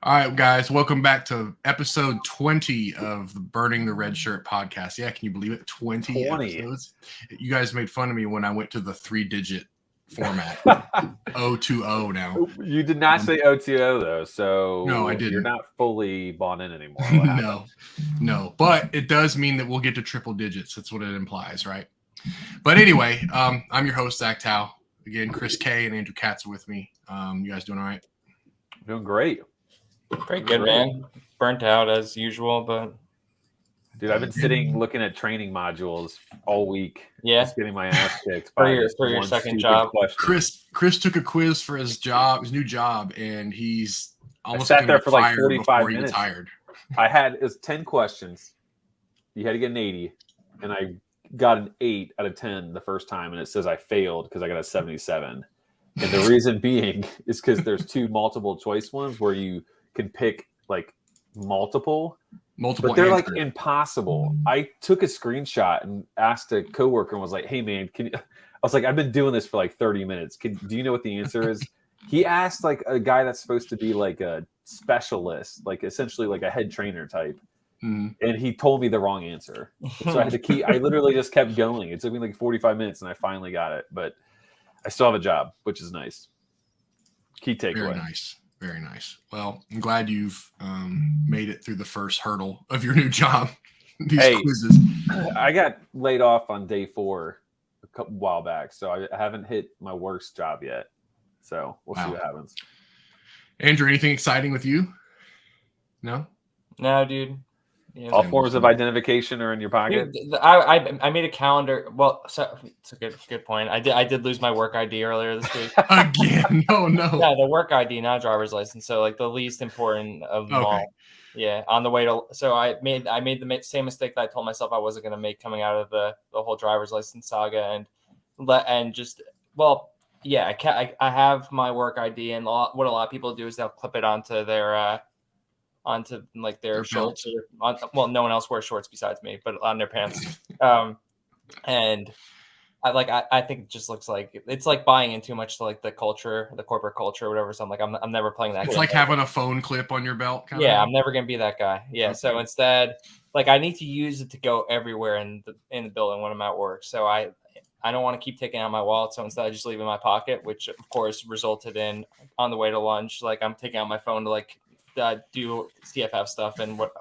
All right, guys, welcome back to episode 20 of the Burning the Red Shirt podcast. Yeah, can you believe it? 20 episodes. You guys made fun of me when I went to the 3-digit format. 020 now. You did not say 020 though, so no, I didn't. You're not fully bought in anymore. No, but it does mean that we'll get to triple digits. That's what it implies, right? But anyway, I'm your host, Zach Tao. Again, Chris K and Andrew Katz are with me. You guys doing all right? Doing great. Pretty good, man. Burnt out as usual, but dude, I've been sitting looking at training modules all week. Yeah, just getting my ass kicked for your second job. Question. Chris took a quiz for his new job, and he's almost sat there for like 45 minutes. Retired. It was 10 questions. You had to get an 80, and I got an 8 out of 10 the first time, and it says I failed because I got a 77. And the reason being is because there's 2 multiple choice ones where you can pick like multiple, but they're like impossible. I took a screenshot and asked a coworker and was like, "Hey man, can you?" I was like, "I've been doing this for like 30 minutes. Do you know what the answer is?" He asked like a guy that's supposed to be like a specialist, like essentially like a head trainer type, and he told me the wrong answer. So I had to I literally just kept going. It took me like 45 minutes, and I finally got it. But I still have a job, which is nice. Key takeaway. Very nice. Very nice. Well, I'm glad you've made it through the first hurdle of your new job. These quizzes. I got laid off on day 4 a while back, so I haven't hit my worst job yet. So we'll see what happens. Andrew, anything exciting with you? No, dude. Yeah, all forms of identification are in your pocket. Dude, I made a calendar. Well, so it's a good point. I did lose my work ID earlier this week. Again? No. Yeah, the work ID, not driver's license. So like the least important of them all. Yeah, on the way to. So I made the same mistake that I told myself I wasn't going to make coming out of the whole driver's license saga, and just yeah, I have my work ID, and what a lot of people do is they'll clip it onto their like their shorts. Well, no one else wears shorts besides me, but on their pants. And I think it just looks like it's like buying in too much to like the culture, the corporate culture, or whatever. So I'm like, I'm never playing that. It's like having a phone clip on your belt. I'm never gonna be that guy. Yeah. Okay. So instead, like I need to use it to go everywhere in the building when I'm at work. So I don't want to keep taking out my wallet. So instead, I just leave it in my pocket, which of course resulted in on the way to lunch, like I'm taking out my phone to like do CFF stuff, and what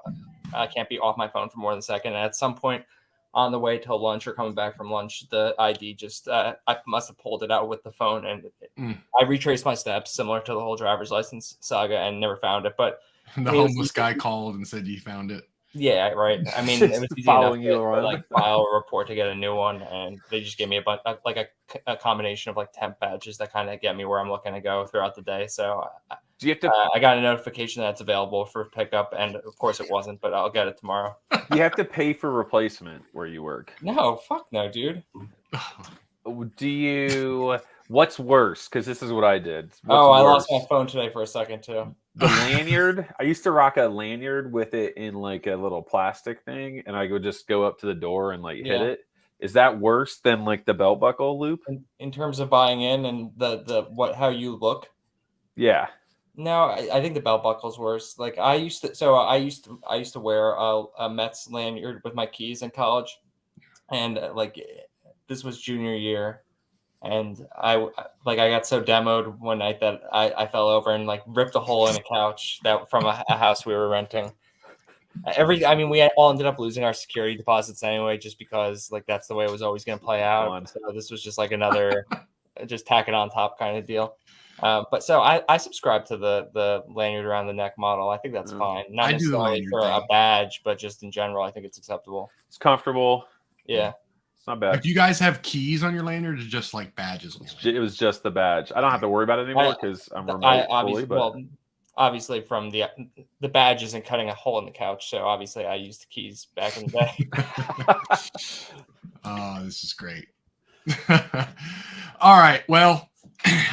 I can't be off my phone for more than a second. And at some point on the way to lunch or coming back from lunch, the ID just I must have pulled it out with the phone, and I retraced my steps, similar to the whole driver's license saga, and never found it. But the homeless guy called and said you found it. Yeah, right. I mean, it was easy following enough you around, like file a report to get a new one, and they just gave me a combination of like temp badges that kind of get me where I'm looking to go throughout the day. So do you have to? I got a notification that it's available for pickup, and of course it wasn't, but I'll get it tomorrow. You have to pay for replacement where you work. No, fuck no, dude. Do you? What's worse? Because this is what I did. I lost my phone today for a second too. The lanyard. I used to rock a lanyard with it in like a little plastic thing, and I would just go up to the door and like hit it. Is that worse than like the belt buckle loop in terms of buying in and how you look? Yeah. No, I think the belt buckle's worse. Like I used to wear a Mets lanyard with my keys in college, and like this was junior year. And I got so demoed one night that I fell over and like ripped a hole in a couch that from a house we were renting. We all ended up losing our security deposits anyway, just because like that's the way it was always going to play out. So this was just like another, just tack it on top kind of deal. But so I subscribe to the lanyard around the neck model. I think that's fine. Not necessarily for a badge, but just in general, I think it's acceptable. It's comfortable. Yeah. It's not bad. Do you guys have keys on your lanyard or just like badges? It was just the badge. I don't have to worry about it anymore because I'm remote obviously from the badge isn't cutting a hole in the couch. So obviously I used the keys back in the day. Oh, this is great. All right. Well,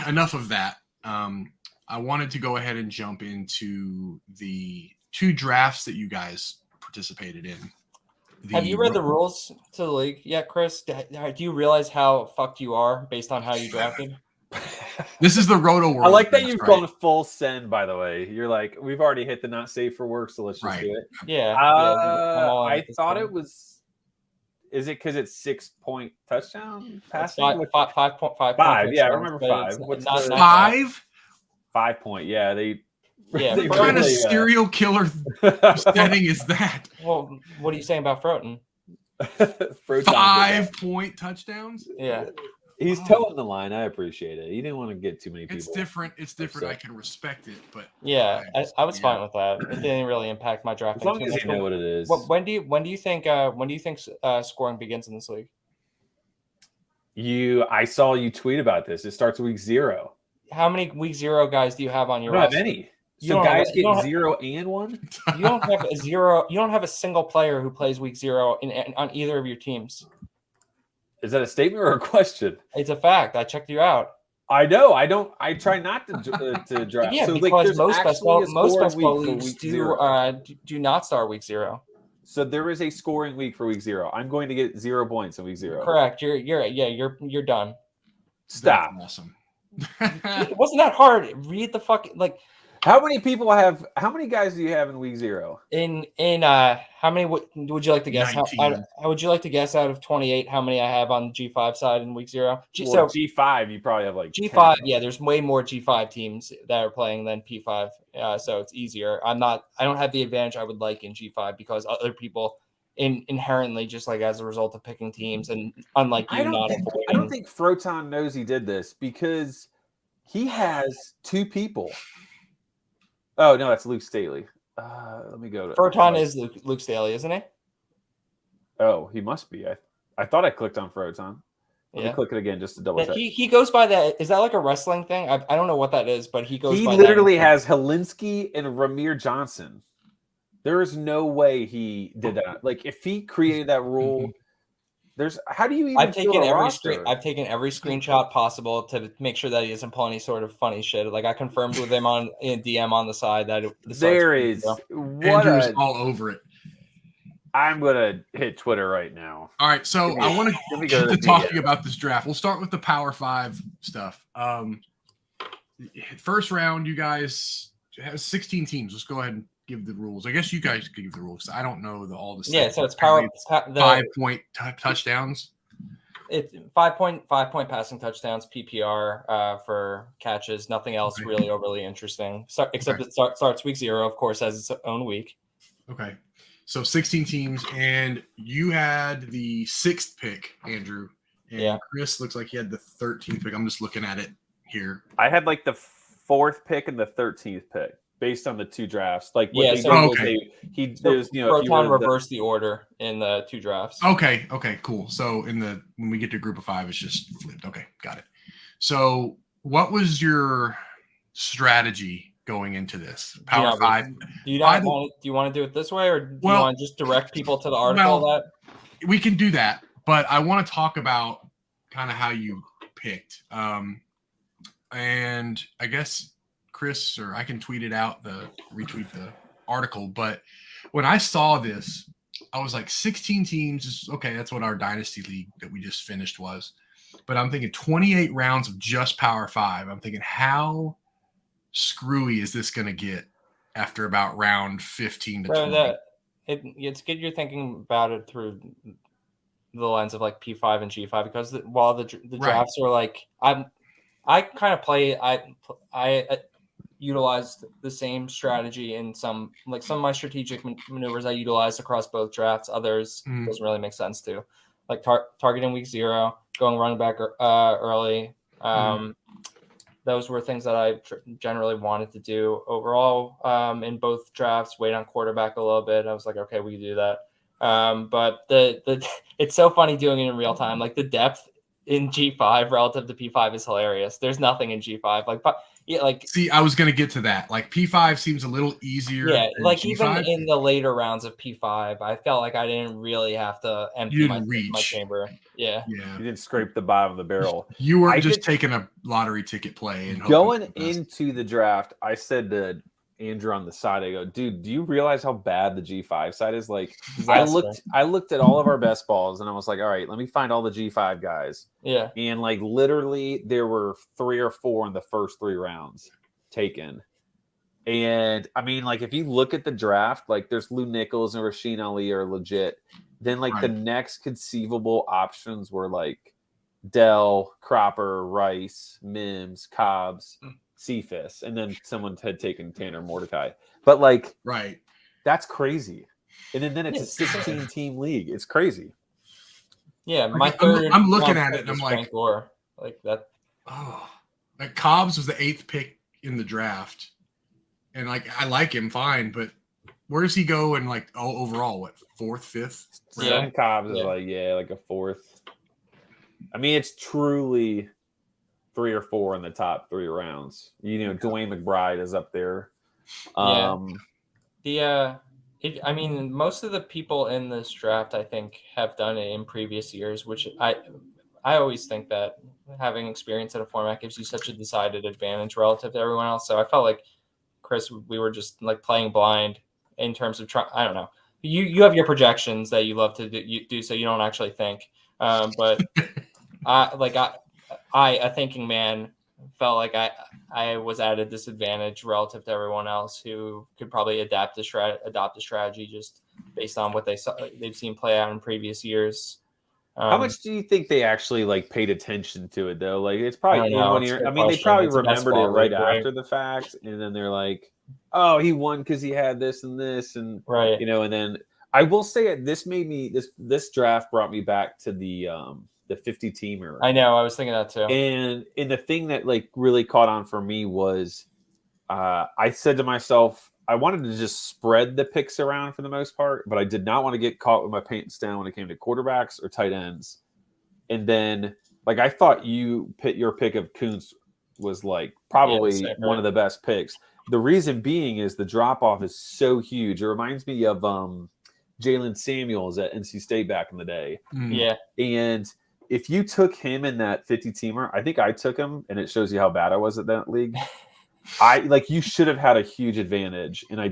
enough of that. I wanted to go ahead and jump into the 2 drafts that you guys participated in. Have you read the rules to the league yet, Chris? Do you realize how fucked you are based on how you drafted? This is the Rotoworld. I like that draft, you've right? gone full send. By the way, you're like, we've already hit the not safe for work, so let's just do it. Yeah. I thought it was. Is it because it's 6-point touchdown passing? 5.5. Yeah, I remember 5. What's not the 5? 5 point? Yeah, they. Yeah, they What kind of really, serial killer setting is that? Well, what are you saying about Froton? 5-point touchdowns? Yeah. He's towing the line. I appreciate it. He didn't want to get too many people. It's different. It's different. I can respect it, but yeah, I was fine with that. It didn't really impact my drafting. As long as you know what it is. When do you think scoring begins in this league? I saw you tweet about this. It starts week 0. How many week 0 guys do you have on your I don't roster? have any. So guys get 0 and 1? You don't have a 0. You don't have a single player who plays week 0 on either of your teams. Is that a statement or a question? It's a fact. I checked you out. I know. I don't. I try not to draft. Yeah, so, because most best ball week leagues do not start week 0. So there is a scoring week for week 0. I'm going to get 0 points in week 0. Correct. You're done. Stop. That's awesome. It wasn't that hard. Read the fucking How many guys do you have in week 0? How many would you like to guess? How would you like to guess out of 28 how many I have on the G5 side in week 0? So G5 you probably have like G5. 10. Yeah, there's way more G5 teams that are playing than P5. So it's easier. I don't have the advantage I would like in G5 because other people inherently, just like as a result of picking teams, and unlike you, I don't think Froton knows he did this because he has 2 people. Oh no, that's Luke Staley. Let me go to Froton is Luke Staley, isn't he? Oh, he must be. I thought I clicked on Froton. Let me click it again just to double check. He goes by that. Is that like a wrestling thing? I don't know what that is, but he goes. He by literally that. has Helinski and Ramir Johnson. There is no way he did that. Like if he created that rule, how do you even? I've taken every screenshot possible to make sure that he doesn't pull any sort of funny shit. Like I confirmed with him in DM on the side that Andrew's all over it. I'm gonna hit Twitter right now. All right, so I want to get to talking about this draft. We'll start with the Power 5 stuff. First round, you guys have 16 teams. Let's go ahead and give the rules. I guess you guys could give the rules. I don't know all this. Yeah, so it's 5-point touchdowns. It's 5-point passing touchdowns, PPR for catches. Nothing else really overly interesting, except it starts week 0, of course, as its own week. Okay, so 16 teams, and you had the 6th pick, Andrew. And Chris looks like he had the 13th pick. I'm just looking at it here. I had like the 4th pick and the 13th pick. Based on the 2 drafts, like what Proton reversed the order in the 2 drafts. Okay, cool. So when we get to group of 5, it's just flipped. Okay, got it. So what was your strategy going into this Power 5? Do you want to do it this way, or do you want to just direct people to the article? That we can do that, but I want to talk about kind of how you picked, and I guess. Chris, or I can retweet the article. But when I saw this, I was like 16 teams. Okay, that's what our dynasty league that we just finished was. But I'm thinking 28 rounds of just Power 5. I'm thinking, how screwy is this going to get after about round 15 to 20? It's good you're thinking about it through the lens of like P5 and G5 because while the drafts are like I utilized the same strategy in some of my strategic maneuvers I utilized across both drafts. Others doesn't really make sense to, like targeting week 0, going running back early. Those were things that I generally wanted to do overall in both drafts. Wait on quarterback a little bit. I was like, okay, we can do that. But it's so funny doing it in real time. Like the depth in G5 relative to P5 is hilarious. There's nothing in G5. See, I was going to get to that. Like P5 seems a little easier. Yeah, like G5. Even in the later rounds of P5, I felt like I didn't really have to empty my chamber. Yeah. You didn't scrape the bottom of the barrel. You weren't just taking a lottery ticket play. And going into the draft, I said to Andrew on the side. I go, dude, do you realize how bad the G5 side is? Like, Disaster. I looked at all of our best balls, and I was like, all right, let me find all the G5 guys. Yeah. And like literally, there were 3 or 4 in the first 3 rounds taken. And I mean, like, if you look at the draft, like, there's Lou Nichols and Rasheen Ali are legit. Then, like, the next conceivable options were like Dell, Cropper, Rice, Mims, Cobbs, Cephas, and then someone had taken Tanner Mordecai. But like, that's crazy. And then it's a 16-team league. It's crazy. Yeah, I'm looking at it and I'm like, Gore. Like that. Oh, like Cobbs was the 8th pick in the draft, and like I like him fine, but where does he go in like overall? What 4th, 5th? Yeah, Cobbs is like a 4th. I mean, it's truly 3 or 4 in the top 3 rounds. You know, Dwayne McBride is up there. I mean, most of the people in this draft, I think, have done it in previous years, which I always think that having experience in a format gives you such a decided advantage relative to everyone else. So I felt like, Chris, we were just like playing blind in terms of I don't know. You have your projections that you love to do so you don't actually think. But a thinking man, felt like I was at a disadvantage relative to everyone else who could probably adopt a strategy just based on what they've seen play out in previous years. How much do you think they actually like paid attention to it though? Like, it's probably they probably remembered it right after the fact, and then they're like, "Oh, he won because he had this and this," and right, you know. And then I will say this made me this draft brought me back to the 50-teamer. I know, I was thinking that too. And the thing that like really caught on for me was I said to myself, I wanted to just spread the picks around for the most part, but I did not want to get caught with my pants down when it came to quarterbacks or tight ends. And then, like, I thought your pick of Kuntz was like probably one of the best picks. The reason being is the drop off is so huge. It reminds me of Jalen Samuels at NC State back in the day. Yeah, and if you took him in that 50-teamer, I think I took him, and it shows you how bad I was at that league. You should have had a huge advantage, and I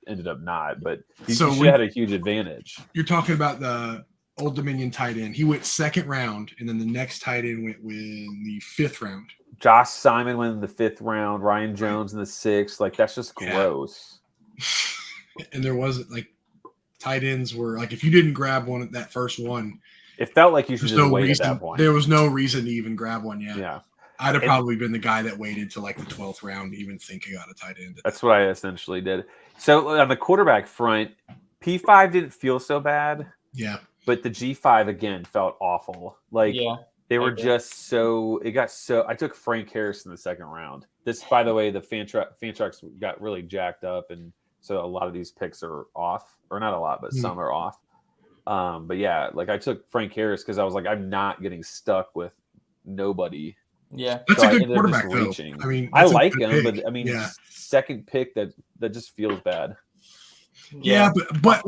ended up not, but you should have had a huge advantage. You're talking about the Old Dominion tight end. He went 2nd round, and then the next tight end went in the 5th round. Josh Simon went in the 5th round, Ryan Jones in the 6th. Like, that's just gross. And there wasn't like tight ends were like, if you didn't grab one at that first one, it felt like you should just wait at that point. There was no reason to even grab one yet. Yeah. I'd have probably been the guy that waited to like the 12th round to even think about a tight end. That's what I essentially did. So on the quarterback front, P5 didn't feel so bad. Yeah. But the G5 again felt awful. Like they were just so – I took Frank Harris in the 2nd round. This, by the way, the Fantrax got really jacked up, and so a lot of these picks are off. Or not a lot, but some are off. But yeah, like I took Frank Harris because I was like, I'm not getting stuck with nobody. Yeah, that's a good quarterback though. I mean, I like him, pick. But I mean, 2nd pick that just feels bad. Yeah, but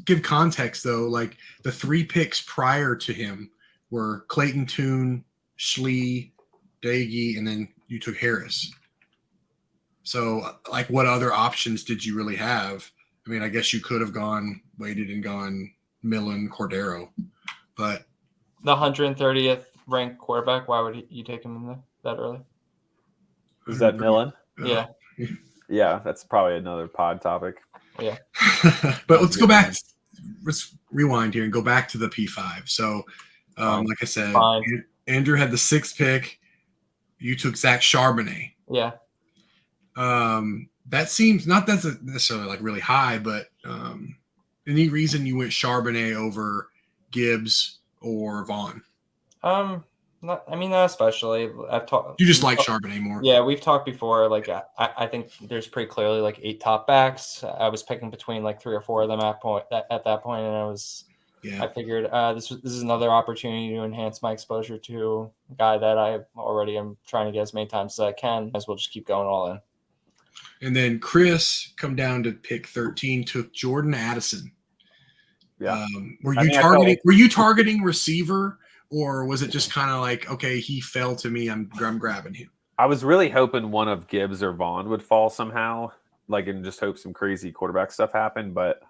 give context though. Like the 3 picks prior to him were Clayton Tune, Schlee, Daigie, and then you took Harris. So, like, what other options did you really have? I mean, I guess you could have waited and gone Millen, Cordero, but the 130th ranked quarterback. Why would you take him in that early? Is that Millen? Yeah. Yeah, that's probably another pod topic. Yeah. But let's go back. Let's rewind here and go back to the P5. So, like I said, Andrew had the 6th pick. You took Zach Charbonnet. Yeah. That seems not that's necessarily like really high, but any reason you went Charbonnet over Gibbs or Vaughn? Not especially. I've talked. You just like Charbonnet more. Yeah, we've talked before. Like I think there's pretty clearly like 8 top backs. I was picking between like 3 or 4 of them at that point, and I figured this is another opportunity to enhance my exposure to a guy that I already am trying to get as many times as I can. As well, just keep going all in. And then Chris come down to pick 13, took Jordan Addison. Yeah. Were you targeting receiver, or was it just kind of like, okay, he fell to me, I'm grabbing him? I was really hoping one of Gibbs or Vaughn would fall somehow, like, and just hope some crazy quarterback stuff happened. But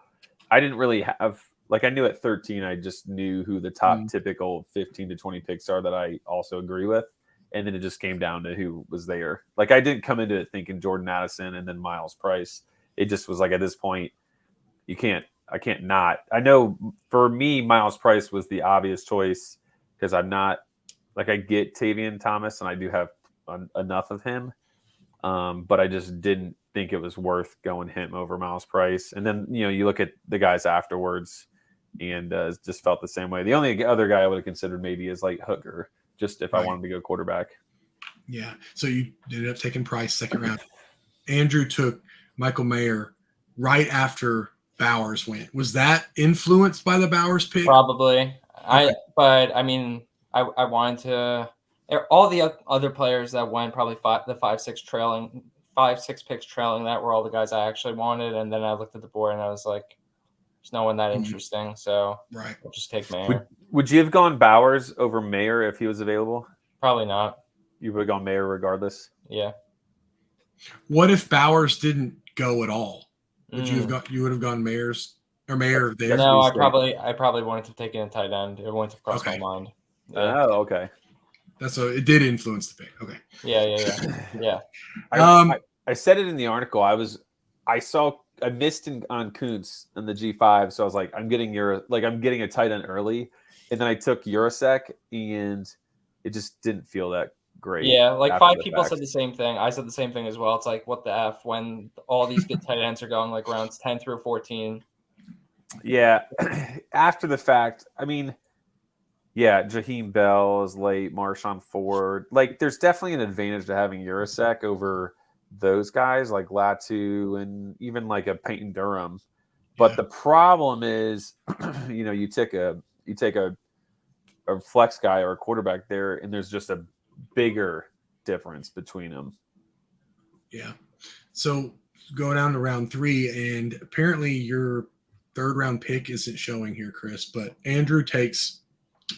I didn't really have, like, I knew at 13, I just knew who the top typical 15 to 20 picks are that I also agree with. And then it just came down to who was there. Like, I didn't come into it thinking Jordan Addison and then Miles Price. It just was like, at this point, I can't not. I know for me, Miles Price was the obvious choice because I'm not, like, I get Tavian Thomas and I do have enough of him. But I just didn't think it was worth going him over Miles Price. And then, you look at the guys afterwards and just felt the same way. The only other guy I would have considered maybe is like Hooker, just if I wanted to go quarterback. Yeah. So you ended up taking Price second round. Andrew took Michael Mayer right after Bowers went. Was that influenced by the Bowers pick? Probably. Okay. But I mean, I wanted to. All the other players that went, probably the 5-6 picks trailing, that were all the guys I actually wanted. And then I looked at the board and I was like, there's no one that interesting. So I'll just take Mayer. Would you have gone Bowers over Mayer if he was available? Probably not. You would have gone Mayer regardless? Yeah. What if Bowers didn't go at all? You would have gone Mayer there? No, I probably wanted to take in a tight end. It wouldn't have crossed my mind. Yeah. Oh, okay. It did influence the pick. Okay. Yeah. I said it in the article. I missed on Kuntz in the G5, so I was like, I'm getting a tight end early, and then I took Urasek, and it just didn't feel that great. Yeah, like 5 people said the same thing. I said the same thing as well. It's like, what the F, when all these good tight ends are going like rounds 10 through 14. Yeah, after the fact, I mean, yeah, Jaheim Bell is late, Marshawn Ford. Like, there's definitely an advantage to having Urasek over those guys like Latu and even like a Peyton Durham. But the problem is, you take a flex guy or a quarterback there, and there's just a bigger difference between them. Yeah. So go down to round 3, and apparently your third round pick isn't showing here, Chris, but Andrew takes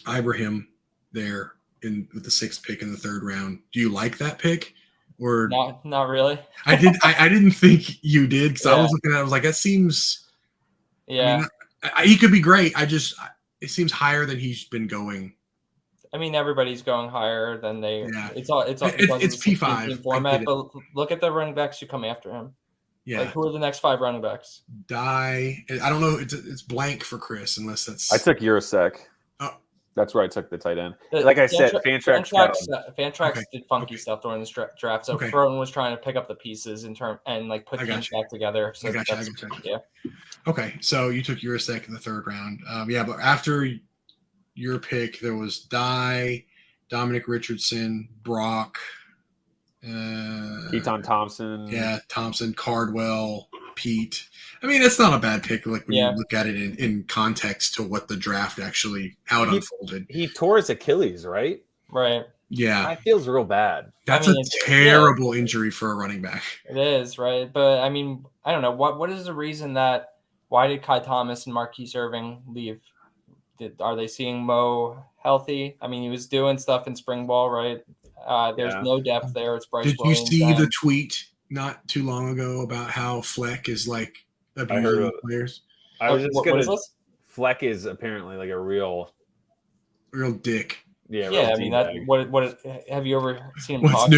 Ibrahim there with the 6th pick in the 3rd round. Do you like that pick? Or not really? I didn't think you did, because I was looking at it, I was like, that seems he could be great. It seems higher than he's been going. I mean, everybody's going higher than they. Yeah. It's P5 format, but look at the running backs who come after him. Yeah. Like, who are the next 5 running backs? I don't know. It's blank for Chris, unless that's. I took Urasek. Oh. That's where I took the tight end. Like I said, Fantrax did funky stuff during this draft. So Froden was trying to pick up the pieces and put teams back together. So yeah. Okay, so you took Urasek in the 3rd round. But after your pick, there was Dominic Richardson, Brock, Keaton Thompson. Yeah, Thompson, Cardwell, Pete. I mean, it's not a bad pick. Like, when you look at it in context to what the draft how it unfolded. He tore his Achilles, right? Right. Yeah. That feels real bad. That's a terrible injury for a running back. It is, right? But I mean, I don't know. What is the reason why did Kai Thomas and Marquise Irving leave? Are they seeing Mo healthy? I mean, he was doing stuff in spring ball, right? There's no depth there. It's Bryce Williams. Did you see the tweet not too long ago about how Fleck is like abusing players? I was just going to. Fleck is apparently like a real dick. Yeah. I mean, what have you ever seen him talk?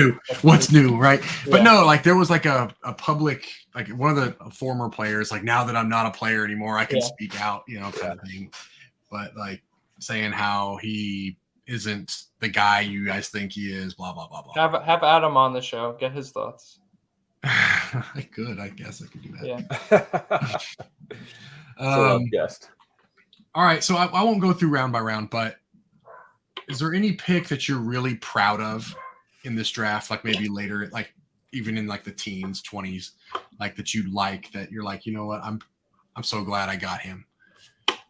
What's new, right? Yeah. But no, like, there was like a public, like, one of the former players, like, now that I'm not a player anymore, I can speak out, kind of thing. But like, saying how he isn't the guy you guys think he is, blah blah blah blah. Have Adam on the show. Get his thoughts. I could. I guess I could do that. Yeah. Guest. All right, so I won't go through round by round, but is there any pick that you're really proud of in this draft? Like, maybe later, like even in like the teens, 20s, like, that you like, that you're like, you know what, I'm so glad I got him.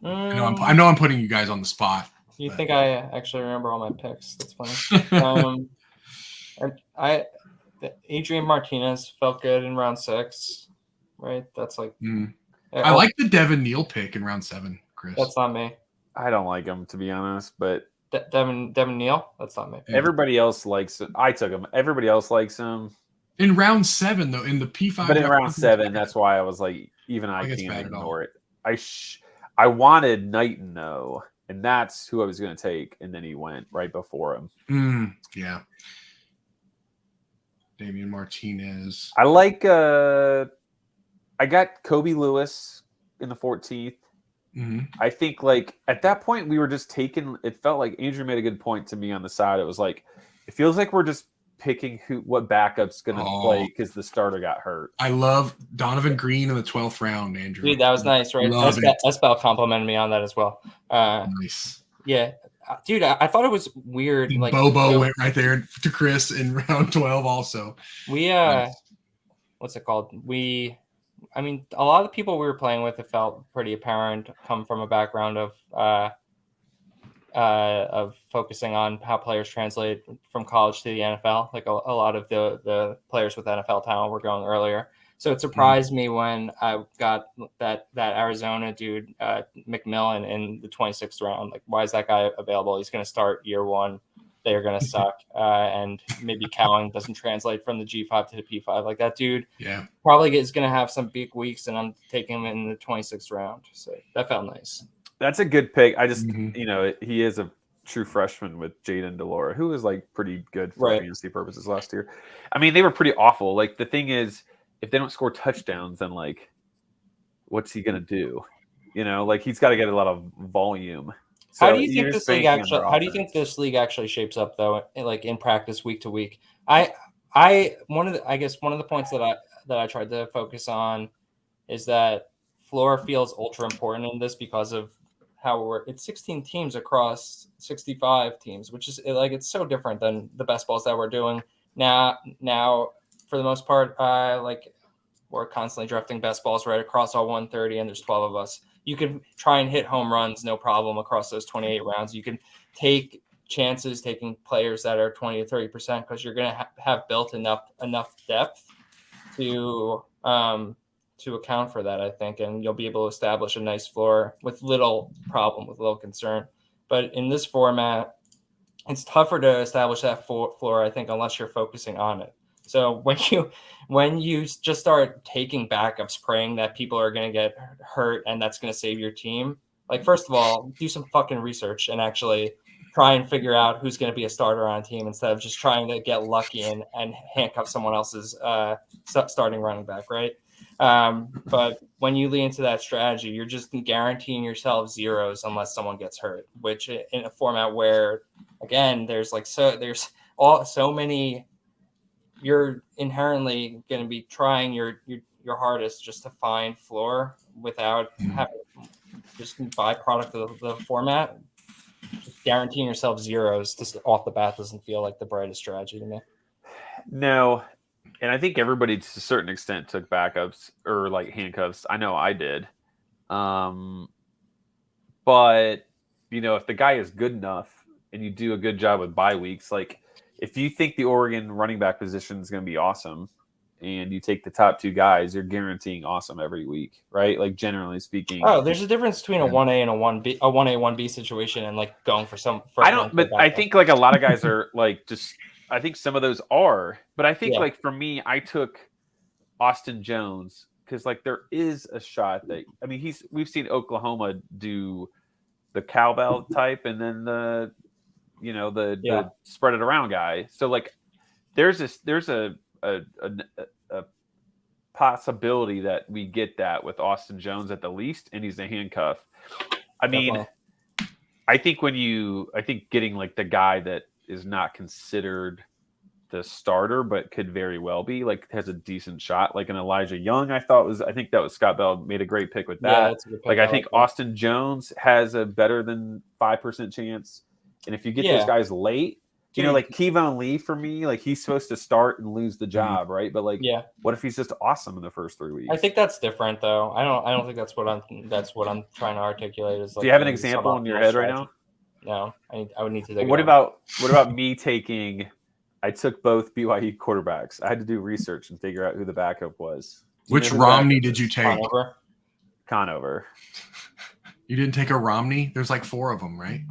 I know I'm putting you guys on the spot. You think I actually remember all my picks? That's funny. Adrian Martinez felt good in round 6, right? That's like. I like the Devin Neal pick in round 7, Chris. That's not me. I don't like him, to be honest, but Devin Neal. That's not me. Everybody else likes it. I took him. Everybody else likes him. In round 7, though, in the P5. But in round 7, that's why I was like, even I can't ignore it. I wanted Knighton, though, and that's who I was going to take, and then he went right before him. Yeah. Damian Martinez. I like I got Kobe Lewis in the 14th. Mm-hmm. I think like at that point we were just taking. It felt like Andrew made a good point to me on the side. It was like it feels like we're just picking what backup's going to play because the starter got hurt. I love Donovan Green in the 12th round, Andrew. Dude, that was nice, right? Esbel complimented me on that as well. Nice. Yeah. Dude, I thought it was weird. And like Bobo went right there to Chris in round 12 also. We what's it called? I mean, a lot of the people we were playing with, it felt pretty apparent, come from a background of focusing on how players translate from college to the NFL. Like a lot of the players with NFL talent were going earlier. So it surprised me when I got that Arizona dude, McMillan, in the 26th round. Like, why is that guy available? He's going to start year 1. They are going to suck. And maybe Cowing doesn't translate from the G5 to the P5. Like, that dude probably is going to have some big weeks, and I'm taking him in the 26th round. So that felt nice. That's a good pick. I just, he is a true freshman with Jaden Delora, who was like pretty good for fantasy purposes last year. I mean, they were pretty awful. Like, the thing is, if they don't score touchdowns, then like, what's he gonna do? Like he's got to get a lot of volume. So how do you think this league actually? How do you think this league actually shapes up, though? Like in practice, week to week. One of the points that I tried to focus on is that floor feels ultra important in this because of how it's 16 teams across 65 teams, which is like it's so different than the best balls that we're doing now. For the most part, like we're constantly drafting best balls right across all 130, and there's 12 of us. You can try and hit home runs, no problem, across those 28 rounds. You can take chances taking players that are 20 to 30% because you're going to have built enough depth to account for that, I think, and you'll be able to establish a nice floor with little problem, with little concern. But in this format, it's tougher to establish that floor, I think, unless you're focusing on it. So when you just start taking backups, praying that people are going to get hurt and that's going to save your team, like, first of all, do some fucking research and actually try and figure out who's going to be a starter on a team instead of just trying to get lucky and handcuff someone else's starting running back, right? But when you lean into that strategy, you're just guaranteeing yourself zeros unless someone gets hurt, which in a format where, again, there's so many. You're inherently going to be trying your hardest just to find floor without having just byproduct of the format. Just guaranteeing yourself zeros just off the bat doesn't feel like the brightest strategy to me. No, and I think everybody to a certain extent took backups or like handcuffs. I know I did. But if the guy is good enough and you do a good job with bye weeks, like, if you think the Oregon running back position is going to be awesome and you take the top 2 guys, you're guaranteeing awesome every week, right? Like, generally speaking. Oh, there's a difference between a 1A and a 1B, a 1A, 1B situation, and like going for some. I think like a lot of guys are like I think some of those are, but I think like for me, I took Austin Jones because like there is a shot that, I mean, we've seen Oklahoma do the cowbell type and then the spread it around guy. So like there's a possibility that we get that with Austin Jones at the least, and he's a handcuff. I mean, I think getting like the guy that is not considered the starter but could very well be, like, has a decent shot, like an Elijah Young. I think that was Scott Bell made a great pick with that. Yeah, that's a good pick. Like, I think Austin Jones has a better than 5% chance. And if you get those guys late, like Kevon Lee for me, like he's supposed to start and lose the job, right? But like, what if he's just awesome in the first 3 weeks? I think that's different, though. I don't think that's what I'm trying to articulate. Is like, do you have an example in your head right now? No, I would need to. What about me taking? I took both BYU quarterbacks. I had to do research and figure out who the backup was. Which Romney did you take? Conover. You didn't take a Romney? There's like 4 of them, right?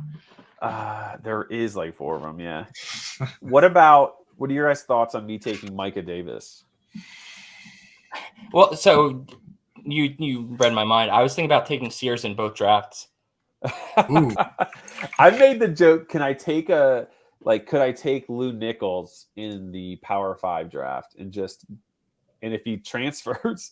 There is like 4 of them. Yeah. What are your guys' thoughts on me taking Micah Davis? Well, so you read my mind. I was thinking about taking Sears in both drafts. I made the joke. Could I take Lou Nichols in the Power 5 draft and if he transfers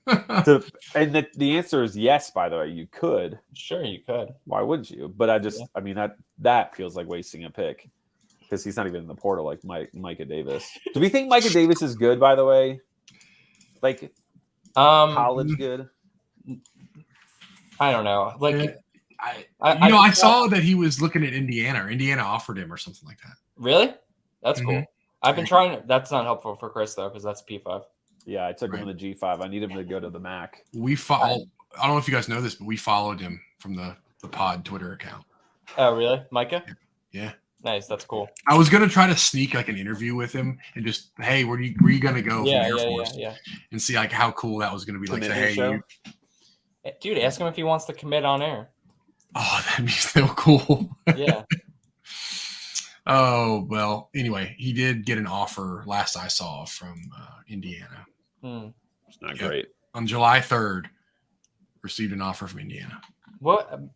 and the answer is yes, by the way, you could. Sure, you could. Why wouldn't you? But I mean, that feels like wasting a pick because he's not even in the portal like Micah Davis. Do we think Micah Davis is good, by the way? Like college good? I don't know. Like I saw that he was looking at Indiana, or Indiana offered him or something like that. Really? That's cool. I've been trying. That's not helpful for Chris though, because that's P5. Yeah, I took him in the G5. I need him to go to the MAC. I don't know if you guys know this, but we followed him from the pod Twitter account. Oh, really, Micah? Yeah. Nice. That's cool. I was gonna try to sneak like an interview with him and just, hey, where you gonna go? Yeah, from Air Force? And see like how cool that was gonna be. Like, say, hey, dude, ask him if he wants to commit on air. Oh, that'd be so cool. Yeah. Oh, well, anyway, he did get an offer last I saw from Indiana. It's not great. On July 3rd, received an offer from Indiana. What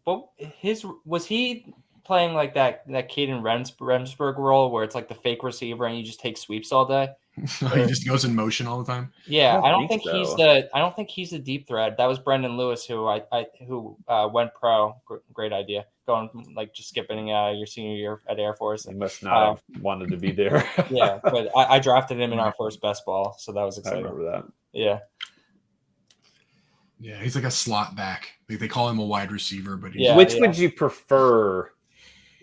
was he playing like that Caden Remsburg role where it's like the fake receiver and you just take sweeps all day? He just goes in motion all the time. Yeah, I don't think he's the deep threat. That was Brendan Lewis who went pro. Great idea. Going like just skipping your senior year at Air Force. He must not have wanted to be there. Yeah, but I drafted him in our first best ball, so that was exciting. I remember that. Yeah. Yeah, he's like a slot back. They call him a wide receiver, but which would you prefer?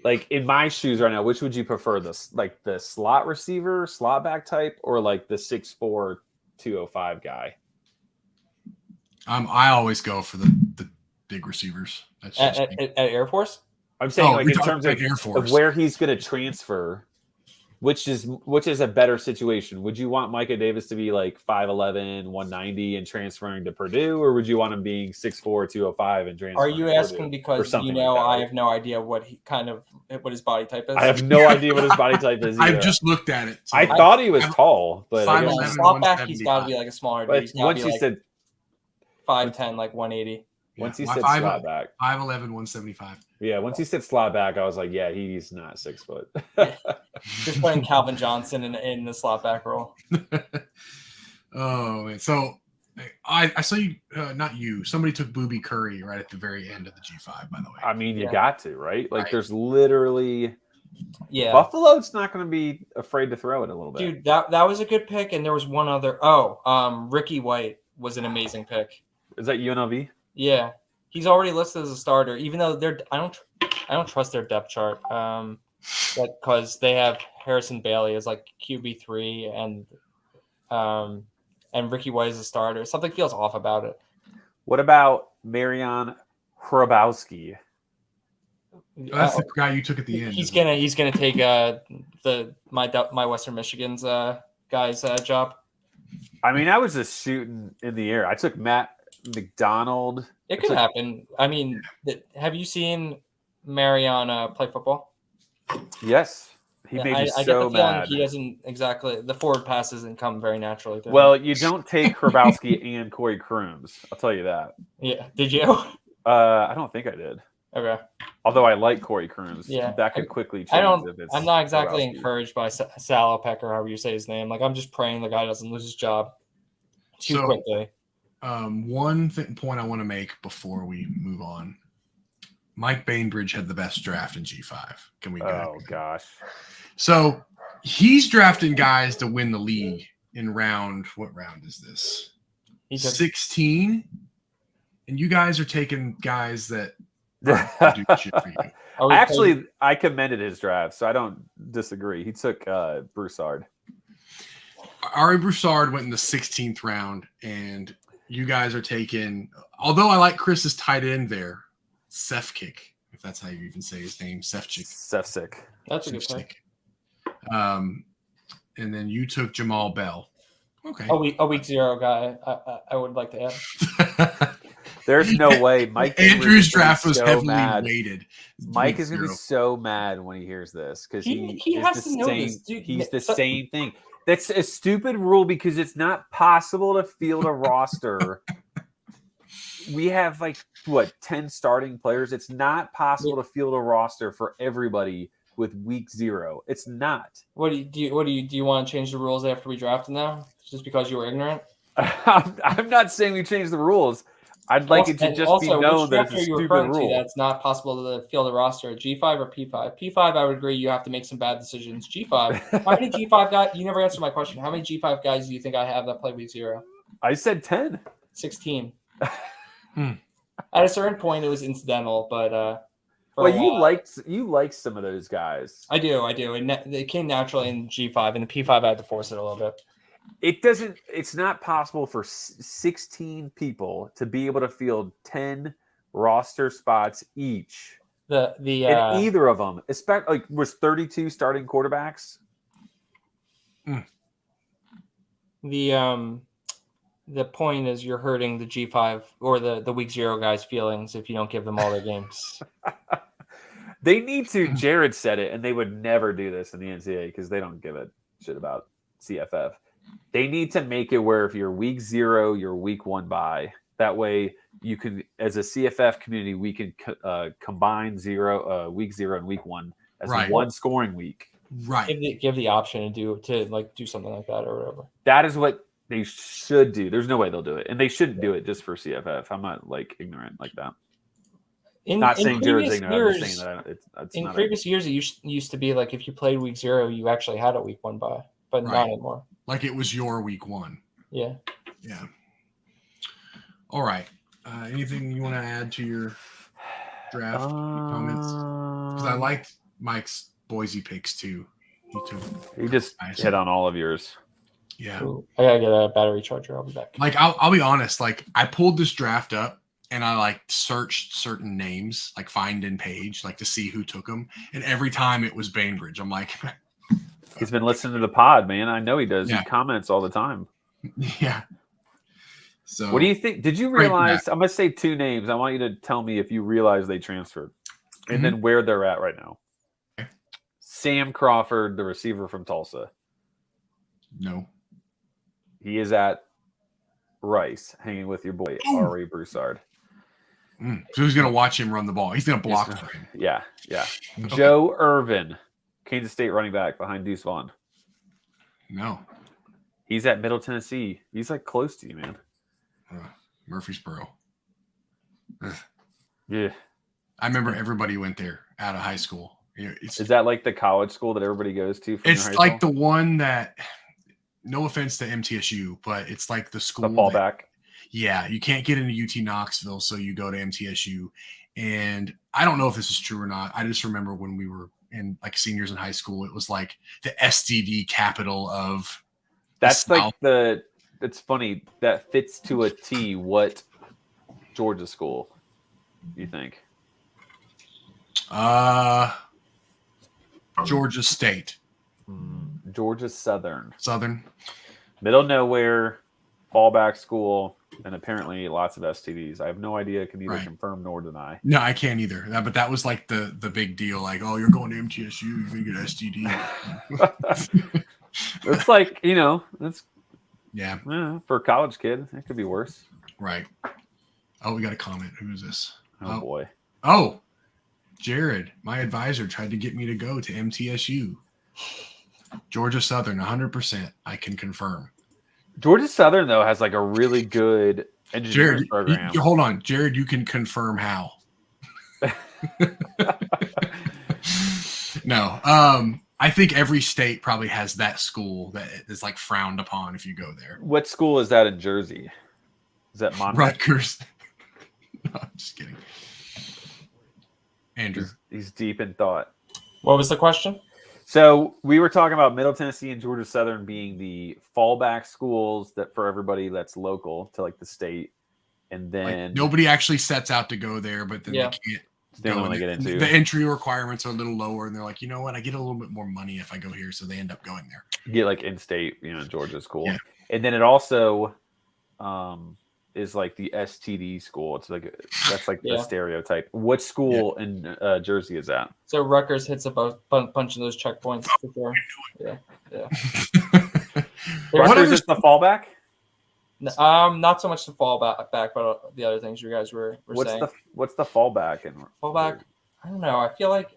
Like in my shoes right now, which would you prefer? The slot receiver, slot back type, or like the 6'4", 205 guy? I always go for the big receivers. That's at Air Force. I'm saying in terms of Air Force, of where he's going to transfer, which is a better situation. Would you want Micah Davis to be like 5'11", 190 and transferring to Purdue, or would you want him being 6'4", 205 and transferring? Are you asking because I have no idea what his body type is? I have no idea what his body type is either. I've just looked at it. So I thought he was tall, but slot back, he's got to be like a smaller dude. Once you said 5'10", like 180. Once he said slot back, 5'11", 175. Yeah, once he said slot back, I was like, yeah, he's not 6 foot. Just putting Calvin Johnson in the slot back role. Oh, man. So I saw you, not you. Somebody took Booby Curry right at the very end of the G5, by the way. I mean, you got to, right? Like, there's literally. Yeah. Buffalo's not going to be afraid to throw it a little bit. Dude, that was a good pick, and there was one other. Ricky White was an amazing pick. Is that UNLV? Yeah, he's already listed as a starter, even though I don't trust their depth chart. Because they have Harrison Bailey as like QB3 and Ricky White as a starter. Something feels off about it. What about Marion Hrabowski? That's the guy you took at the end. He's gonna take my Western Michigan's guy's job. I mean, I was just shooting in the air. I took Matt McDonald. It could happen. I mean, have you seen Marion play football? Yes. He made me so mad. He doesn't exactly – the forward pass doesn't come very naturally to him. Well, you don't take Hrabowski and Corey Crooms. I'll tell you that. Yeah. Did you? I don't think I did. Okay. Although I like Corey Crooms. Yeah. That could quickly change. I'm not exactly encouraged by Salopek or however you say his name. Like, I'm just praying the guy doesn't lose his job too quickly. One point I want to make before we move on. Mike Bainbridge had the best draft in G5. Can we go? Oh, gosh. So he's drafting guys to win the league in round. What round is this? 16. And you guys are taking guys that do shit for you. I commended his draft, so I don't disagree. He took Broussard. Ari Broussard went in the 16th round, and you guys are taking. Although I like Chris's tight end there. Sefcik, if that's how you even say his name, Sefcik. That's a good pick. And then you took Jamal Bell. Okay. A week zero guy. I would like to add. There's no way. Mike Andrew's draft was heavily weighted. Mike is going to be so mad when he hears this because he has to know this, dude. He's the same thing. That's a stupid rule because it's not possible to field a roster. We have 10 starting players. It's not possible to field a roster for everybody with week 0. It's not. Do you want to change the rules after we drafted now? Just because you were ignorant? I'm not saying we change the rules. I'd like it to just be known that it's a stupid rule. That's not possible to field a roster. G5 or P5? P5, I would agree. You have to make some bad decisions. G5. How many G5 guys? You never answered my question. How many G5 guys do you think I have that play week 0? I said 10. 16. At a certain point, it was incidental, but you liked some of those guys. I do. It came naturally in G5, and the P5 I had to force it a little bit. It's not possible for 16 people to be able to field 10 roster spots each. And either of them, especially was 32 starting quarterbacks. The point is you're hurting the G5 or the week 0 guys' feelings if you don't give them all their games. They need to. Jared said it, and they would never do this in the NCAA because they don't give a shit about CFF. They need to make it where if you're week 0, you're week 1 bye. That way you can, as a CFF community, we can combine week 0 and week 1 as one scoring week. Right. Give the option to do something like that or whatever. That is what they should do. There's no way they'll do it, and they shouldn't do it just for CFF. I'm not ignorant like that. Not saying Jared's ignorant. I'm just saying that it's in previous years it used to be like if you played week 0, you actually had a week 1 bye, but not anymore. Like it was your week 1. Yeah. Yeah. All right. Anything you want to add to your draft comments? Because I liked Mike's Boise picks too. He just hit on all of yours. Yeah. Ooh, I gotta get a battery charger. I'll be back. I'll be honest. I pulled this draft up and I searched certain names, find in page, to see who took them. And every time it was Bainbridge. I'm like, he's been listening to the pod, man. I know he does. Yeah. He comments all the time. Yeah. So what do you think? Did you realize? I'm gonna say 2 names. I want you to tell me if you realize they transferred, and then where they're at right now. Okay. Sam Crawford, the receiver from Tulsa. No. He is at Rice, hanging with your boy Ari Broussard. So who's gonna watch him run the ball? He's gonna block for him. Yeah. Okay. Joe Irvin, Kansas State running back behind Deuce Vaughn. No. He's at Middle Tennessee. He's close to you, man. Murfreesboro. Yeah. I remember everybody went there out of high school. Is that the college school that everybody goes to? It's the one that, no offense to MTSU, but it's the school. The fallback. Yeah. You can't get into UT Knoxville, so you go to MTSU. And I don't know if this is true or not. I just remember when we were in seniors in high school, it was the STD capital of. That's it's funny. That fits to a T what Georgia school you think? Georgia State. Georgia Southern. Middle nowhere, fallback school, and apparently lots of STDs. I have no idea. Can neither confirm nor deny. No, I can't either. But that was the big deal. Oh, you're going to MTSU, you're going to get STD. It's that's yeah. For a college kid, it could be worse. Right. Oh, we got a comment. Who is this? Oh boy. Oh, Jared, my advisor tried to get me to go to MTSU. Georgia Southern, 100%. I can confirm. Georgia Southern, though, has a really good engineering program. Hold on. Jared, you can confirm how. No. I think every state probably has that school that is frowned upon if you go there. What school is that in Jersey? Is that Monmouth? Rutgers. No, I'm just kidding. Andrew. He's deep in thought. What was the question? So we were talking about Middle Tennessee and Georgia Southern being the fallback schools that for everybody that's local to the state. And then nobody actually sets out to go there, but then they can't. They don't want to get into the entry requirements are a little lower, and they're you know what? I get a little bit more money if I go here, so they end up going there. Get in-state, Georgia's cool. Yeah. And then it also, is like the STD school. It's like that's like Yeah. the stereotype. What school in Jersey is that? So Rutgers hits a bunch of those checkpoints for sure. Yeah. Rutgers is the fallback. Not so much the fallback, but the other things you guys were saying. What's the fallback and fallback? I don't know. I feel like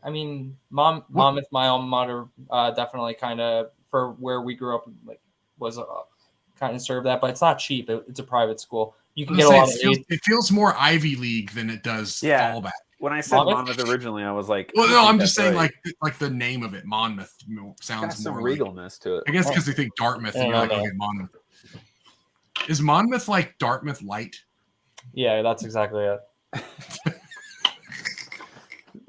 Monmouth, my alma mater, definitely kind of for where we grew up, like was kind of served that, but it's not cheap. It's a private school. You can get a lot of aid. It feels more Ivy League than it does fallback. When I said Monmouth originally, I was like, well, no, I'm just saying like the name of it, Monmouth, sounds got some more regalness to it. I guess because they think Dartmouth, and you're like, okay, Monmouth. Is Monmouth like Dartmouth light? Yeah, that's exactly it.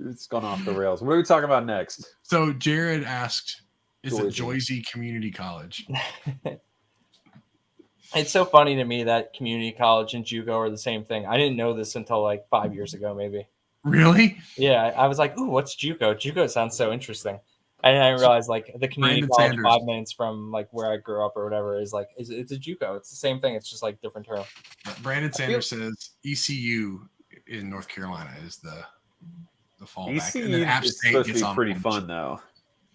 It's gone off the rails. What are we talking about next? So Jared asked, "Is it Joyzy Community College?" It's so funny to me that community college and JUCO are the same thing. I didn't know this until like 5 years ago, maybe. Really? Yeah, I was like, "Ooh, what's JUCO?" JUCO sounds so interesting. And I realized like the community college 5 minutes from like where I grew up or whatever is it's a JUCO. It's the same thing. It's just like different term. Brandon Sanders says ECU in North Carolina is the fallback. ECU is supposed to be pretty fun though.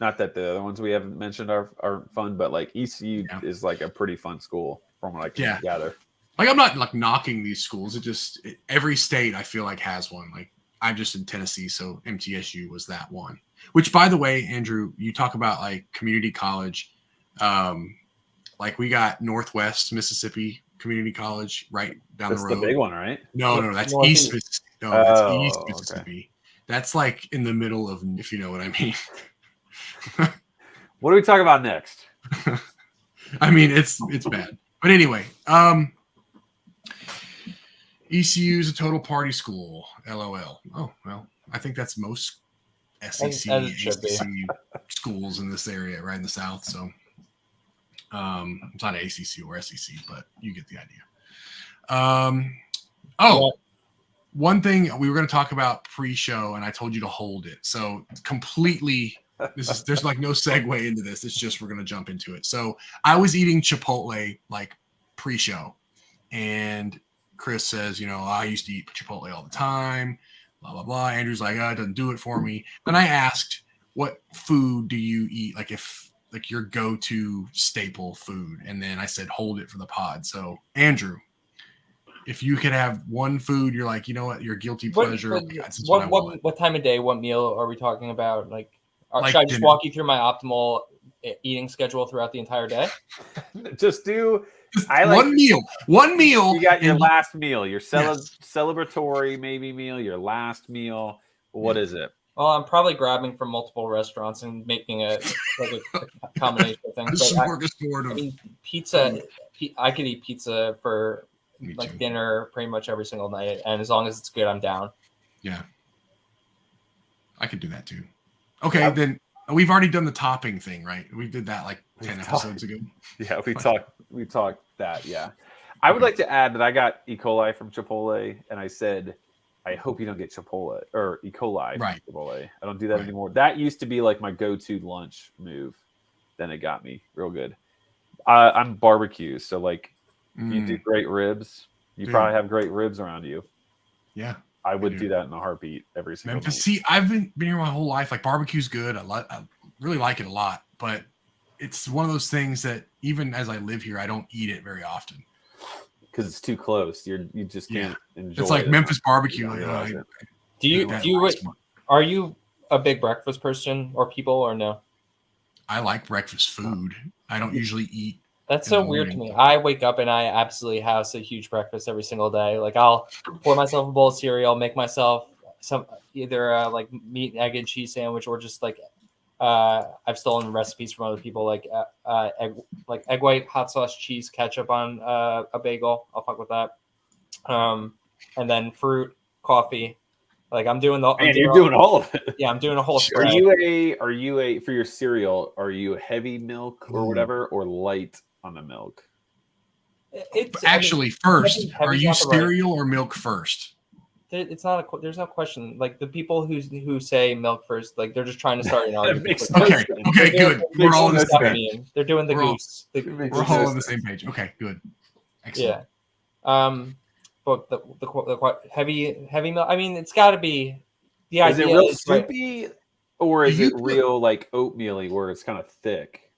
Not that the other ones we haven't mentioned are fun, but like ECU is like a pretty fun school from what I can gather. Like I'm not like knocking these schools. Every state I feel like has one. Like I'm just in Tennessee, so MTSU was that one. Which, by the way, Andrew, you talk about like community college. Like we got Northwest Mississippi Community College right down the road. That's the big one, right? No, that's East Mississippi. No, that's East Mississippi. Okay. That's like in the middle of, if you know what I mean. What do we talk about next? I mean, it's bad. But anyway, ECU is a total party school. LOL. Oh, well, I think that's most SEC, ACC schools in this area, right in the South. So it's not ACC or SEC, but you get the idea. One thing we were going to talk about pre-show, and I told you to hold it. So completely, there's like no segue into this. It's just we're going to jump into it. So I was eating Chipotle like pre-show, and Chris says, I used to eat Chipotle all the time. Blah, blah, blah. Andrew's like, it doesn't do it for me. Then I asked, what food do you eat? Like if like your go-to staple food. And then I said, hold it for the pod. So Andrew, if you could have one food, you're like, you know what, your guilty pleasure. What time of day, what meal are we talking about? Like should I just walk you through my optimal eating schedule throughout the entire day? Just do one meal. You got your last meal, your celebratory maybe meal, your last meal. What is it? Well, I'm probably grabbing from multiple restaurants and making a combination of things. Pizza. I could eat pizza for dinner pretty much every single night, and as long as it's good, I'm down. Yeah, I could do that too. Okay, then we've already done the topping thing, right? We did that like 10 episodes ago. Yeah, we talked that. Yeah, I would like to add that I got E. coli from Chipotle, and I said, I hope you don't get Chipotle or E. coli from Chipotle. I don't do that anymore. That used to be like my go-to lunch move. Then it got me real good. I'm barbecue, so like if you do great ribs, you probably have great ribs around you. Yeah. I would do that in a heartbeat every single night. See, I've been here my whole life. Like barbecue's good. I really like it a lot, but it's one of those things that even as I live here, I don't eat it very often because it's too close. You just can't enjoy. It's like it. Memphis barbecue. Are you a big breakfast person or people or no? I like breakfast food. I don't usually eat. That's so weird to me. I wake up and I absolutely have a huge breakfast every single day. Like I'll pour myself a bowl of cereal, make myself some either like meat, egg, and cheese sandwich, or just like I've stolen recipes from other people, like egg white, hot sauce, cheese, ketchup on a bagel. I'll fuck with that. And then fruit, coffee. Like I'm doing you're doing all of it. Yeah, I'm doing a whole. Are you a for your cereal? Are you heavy milk or whatever, or light on the milk? First, are you cereal or milk first? It's not there's no question. Like the people who say milk first, like they're just trying to start an argument. Okay, good. We're all on the same page. They're doing the goose. We're all on the same page. Okay, good. Excellent. But the heavy milk. I mean, it's got to be. The Is it idea real is right. soupy, or is it real like oatmeal-y where it's kind of thick?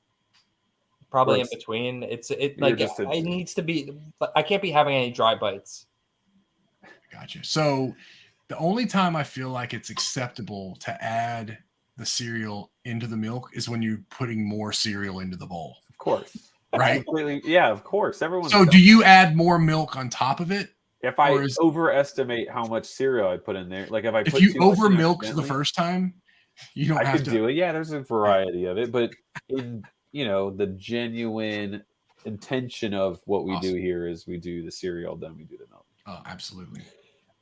Probably in between. It needs to be. I can't be having any dry bites. Gotcha. So the only time I feel like it's acceptable to add the cereal into the milk is when you're putting more cereal into the bowl. Of course. Right? Completely. Yeah, of course. So do you add more milk on top of it? If I overestimate how much cereal I put in there, like if you over milked the first time, you don't have to do it. Yeah, there's a variety of it, but in the genuine intention of what we do here is we do the cereal, then we do the milk. Oh, absolutely.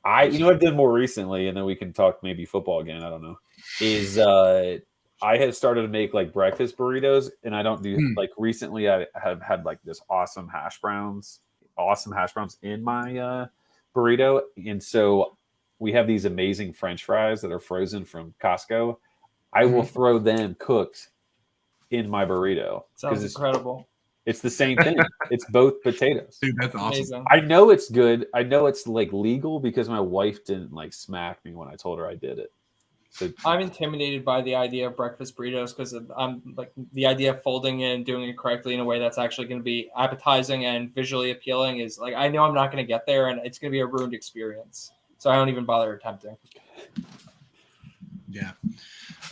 I've done more recently, and then we can talk maybe football again. I don't know. I have started to make like breakfast burritos, and I don't do like recently. I have had like this awesome hash browns in my burrito, and so we have these amazing French fries that are frozen from Costco. I will throw them cooked in my burrito. Sounds incredible. It's the same thing. It's both potatoes. Dude, that's awesome. Amazing. I know it's good. I know it's like legal because my wife didn't like smack me when I told her I did it. So I'm intimidated by the idea of breakfast burritos because I'm like the idea of folding it and doing it correctly in a way that's actually going to be appetizing and visually appealing is like I know I'm not going to get there and it's going to be a ruined experience. So I don't even bother attempting. Yeah.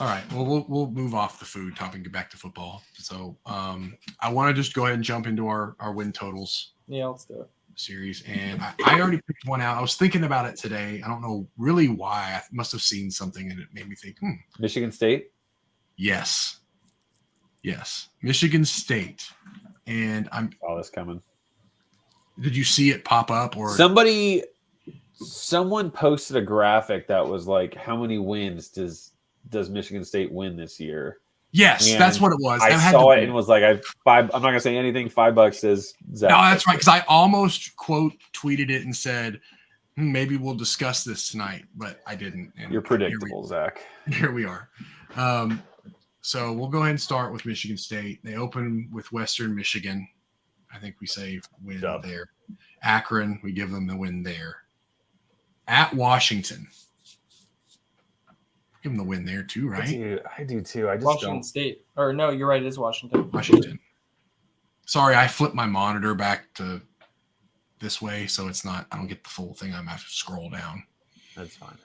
All right. Well, we'll move off the food topic and get back to football. So I want to just go ahead and jump into our win totals. Yeah, let's do it. Series. And I already picked one out. I was thinking about it today. I don't know really why. I must have seen something and it made me think, Michigan State? Yes. Michigan State. And saw this coming. Did you see it pop up or someone posted a graphic that was like, how many wins does Michigan State win this year? Yes, and that's what it was. I saw it and was like, I'm not gonna say anything. $5 says Zach. No, that's right. Because I almost quote tweeted it and said, maybe we'll discuss this tonight, but I didn't. And you're predictable, Zach. Here we are. So we'll go ahead and start with Michigan State. They open with Western Michigan. I think we say win there. Akron, we give them the win there. At Washington. Give them the win there too, right? I do too. I just Washington State. Or no, you're right. It is Washington. Sorry, I flipped my monitor back to this way, so it's not. I don't get the full thing. I'm gonna have to scroll down. That's fine.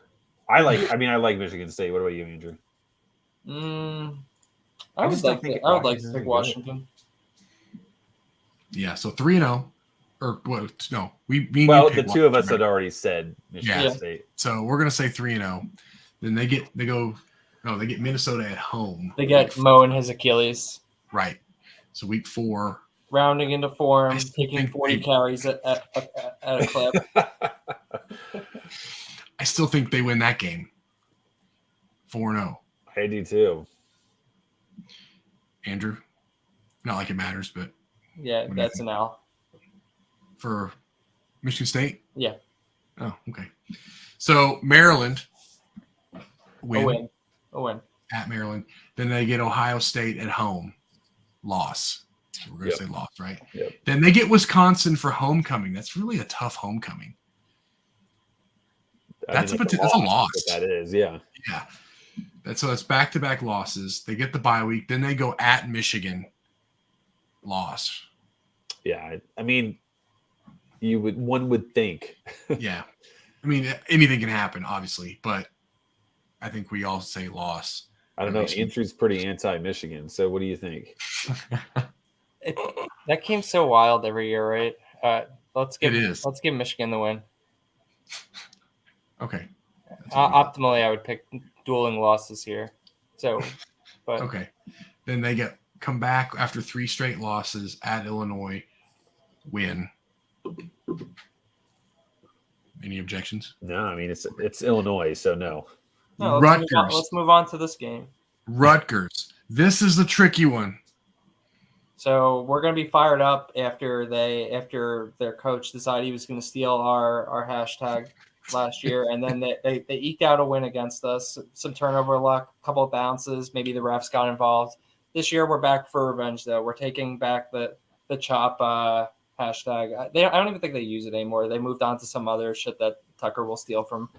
I like Michigan State. What about you, Andrew? I would like to pick Washington. Yeah. So 3-0. Or what? No, the two of us had already said Michigan State. So we're gonna say 3-0. Then they get Minnesota at home. They get Mo and his Achilles. Right. So week 4. Rounding into form, taking 40 carries at a clip. I still think they win that game. 4-0. I do too. Andrew? Not like it matters, but yeah, that's an L. For Michigan State? Yeah. Oh, okay. So Maryland win. A win. At Maryland. Then they get Ohio State at home. Loss. We're going to say loss, right? Yep. Then they get Wisconsin for homecoming. That's really a tough homecoming. That's a loss. That is, yeah. Yeah. That's back-to-back losses. They get the bye week. Then they go at Michigan. Loss. Yeah. I mean, one would think. Yeah. I mean, anything can happen, obviously, but I think we all say loss. I don't know. Andrew's pretty anti-Michigan, so what do you think? That game's so wild every year, right? Let's give Michigan the win. Okay. Optimally, I would pick dueling losses here. So, but okay. Then they come back after 3 straight losses at Illinois, win. Any objections? No, I mean it's Illinois, so no. Let's move on to this game. Rutgers. This is the tricky one. So we're going to be fired up after their coach decided he was going to steal our hashtag last year, and then they eked out a win against us. Some turnover luck, a couple of bounces, maybe the refs got involved. This year we're back for revenge, though. We're taking back the chop hashtag. I don't even think they use it anymore. They moved on to some other shit that Tucker will steal from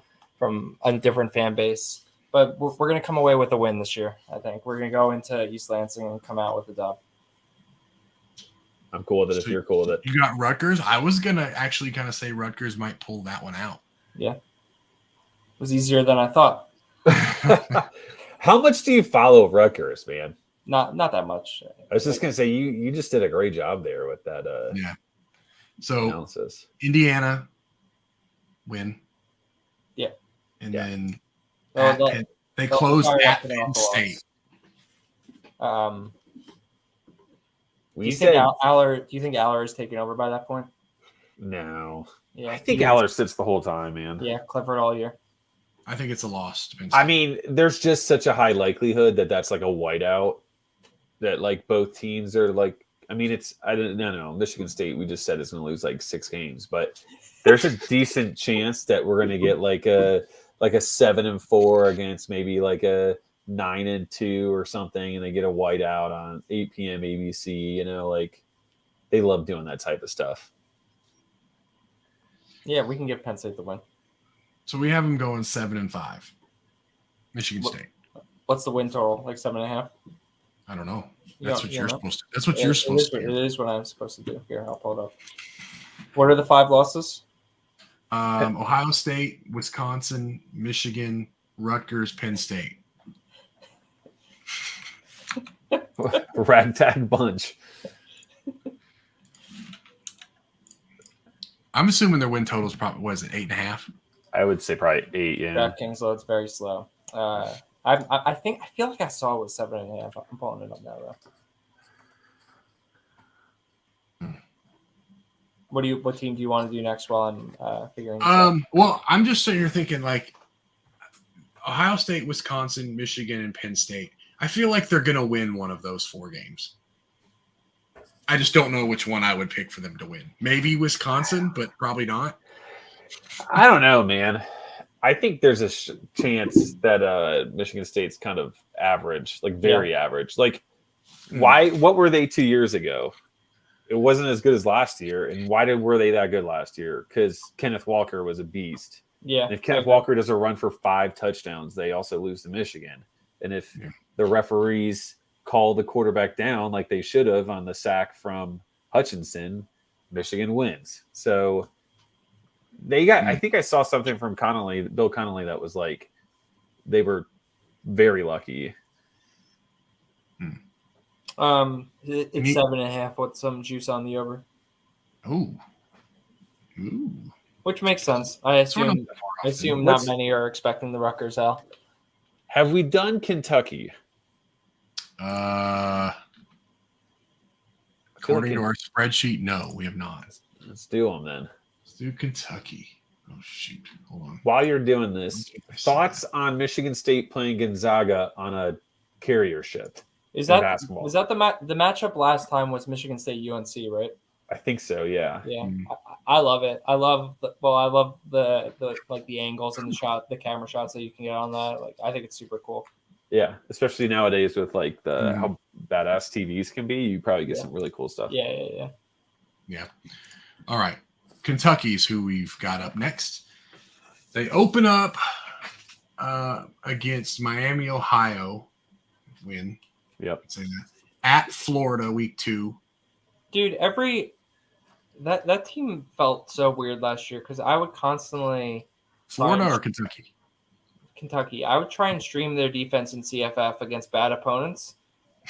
a different fan base. But we're going to come away with a win this year, I think. We're going to go into East Lansing and come out with a dub. I'm cool with it if you're cool with it. You got Rutgers? I was going to actually kind of say Rutgers might pull that one out. Yeah. It was easier than I thought. How much do you follow Rutgers, man? Not that much. I was just going to say, you just did a great job there with that yeah. So analysis. Indiana win. Yeah. And then they closed at Penn State. Do you think Aller is taking over by that point? No. Yeah. I think Aller sits the whole time, man. Yeah, Clifford all year. I think it's a loss to Penn State. I mean, there's just such a high likelihood that that's like a whiteout that like both teams are like, I mean, I don't know. Michigan State, we just said is going to lose like 6 games, but there's a decent chance that we're going to get like a 7-4 against maybe like a 9-2 or something, and they get a whiteout on 8 p.m. ABC. You know, like they love doing that type of stuff. Yeah, we can give Penn State the win. So we have them going 7-5. Michigan State. What's the win total? Like 7.5? I don't know. That's what you're supposed to. That's what you're supposed to do. It is what I'm supposed to do. Here, I'll pull it up. What are the 5 losses? Ohio State, Wisconsin, Michigan, Rutgers, Penn State. Ragtag bunch. I'm assuming their win total is probably, what is it, 8.5? I would say probably 8, yeah. DraftKings loads very slow. I feel like I saw it was 7.5. I'm pulling it up now though. What team do you want to do next while I'm figuring this out? Well, I'm just sitting here thinking like Ohio State, Wisconsin, Michigan, and Penn State. I feel like they're gonna win one of those 4 games. I just don't know which one I would pick for them to win. Maybe Wisconsin, but probably not. I don't know, man. I think there's a chance that Michigan State's kind of average, like very average. Like, why? What were they 2 years ago? It wasn't as good as last year. And why were they that good last year? Because Kenneth Walker was a beast. Yeah. And if Kenneth Walker does a run for 5 touchdowns, they also lose to Michigan. And if the referees call the quarterback down like they should have on the sack from Hutchinson, Michigan wins. So they got, I think I saw something from Bill Connolly, that was like, they were very lucky. It's 7.5 with some juice on the over. Ooh. Which makes sense. I assume not many are expecting the Rutgers out. Have we done Kentucky? According to our spreadsheet, no, we have not. Let's do them then. Let's do Kentucky. Oh, shoot. Hold on. While you're doing this, thoughts on Michigan State playing Gonzaga on a carrier ship? Is that the matchup last time was Michigan State UNC, right? I think so, yeah. Yeah. I love it. I love the like the angles and the camera shots that you can get on that. Like, I think it's super cool. Yeah, especially nowadays with like the how badass TVs can be, you probably get some really cool stuff. Yeah. All right. Kentucky's who we've got up next. They open up against Miami, Ohio. Win. Yep. Say that. At Florida, week 2. Dude, that team felt so weird last year because I would constantly Florida or Kentucky? Kentucky. I would try and stream their defense in CFF against bad opponents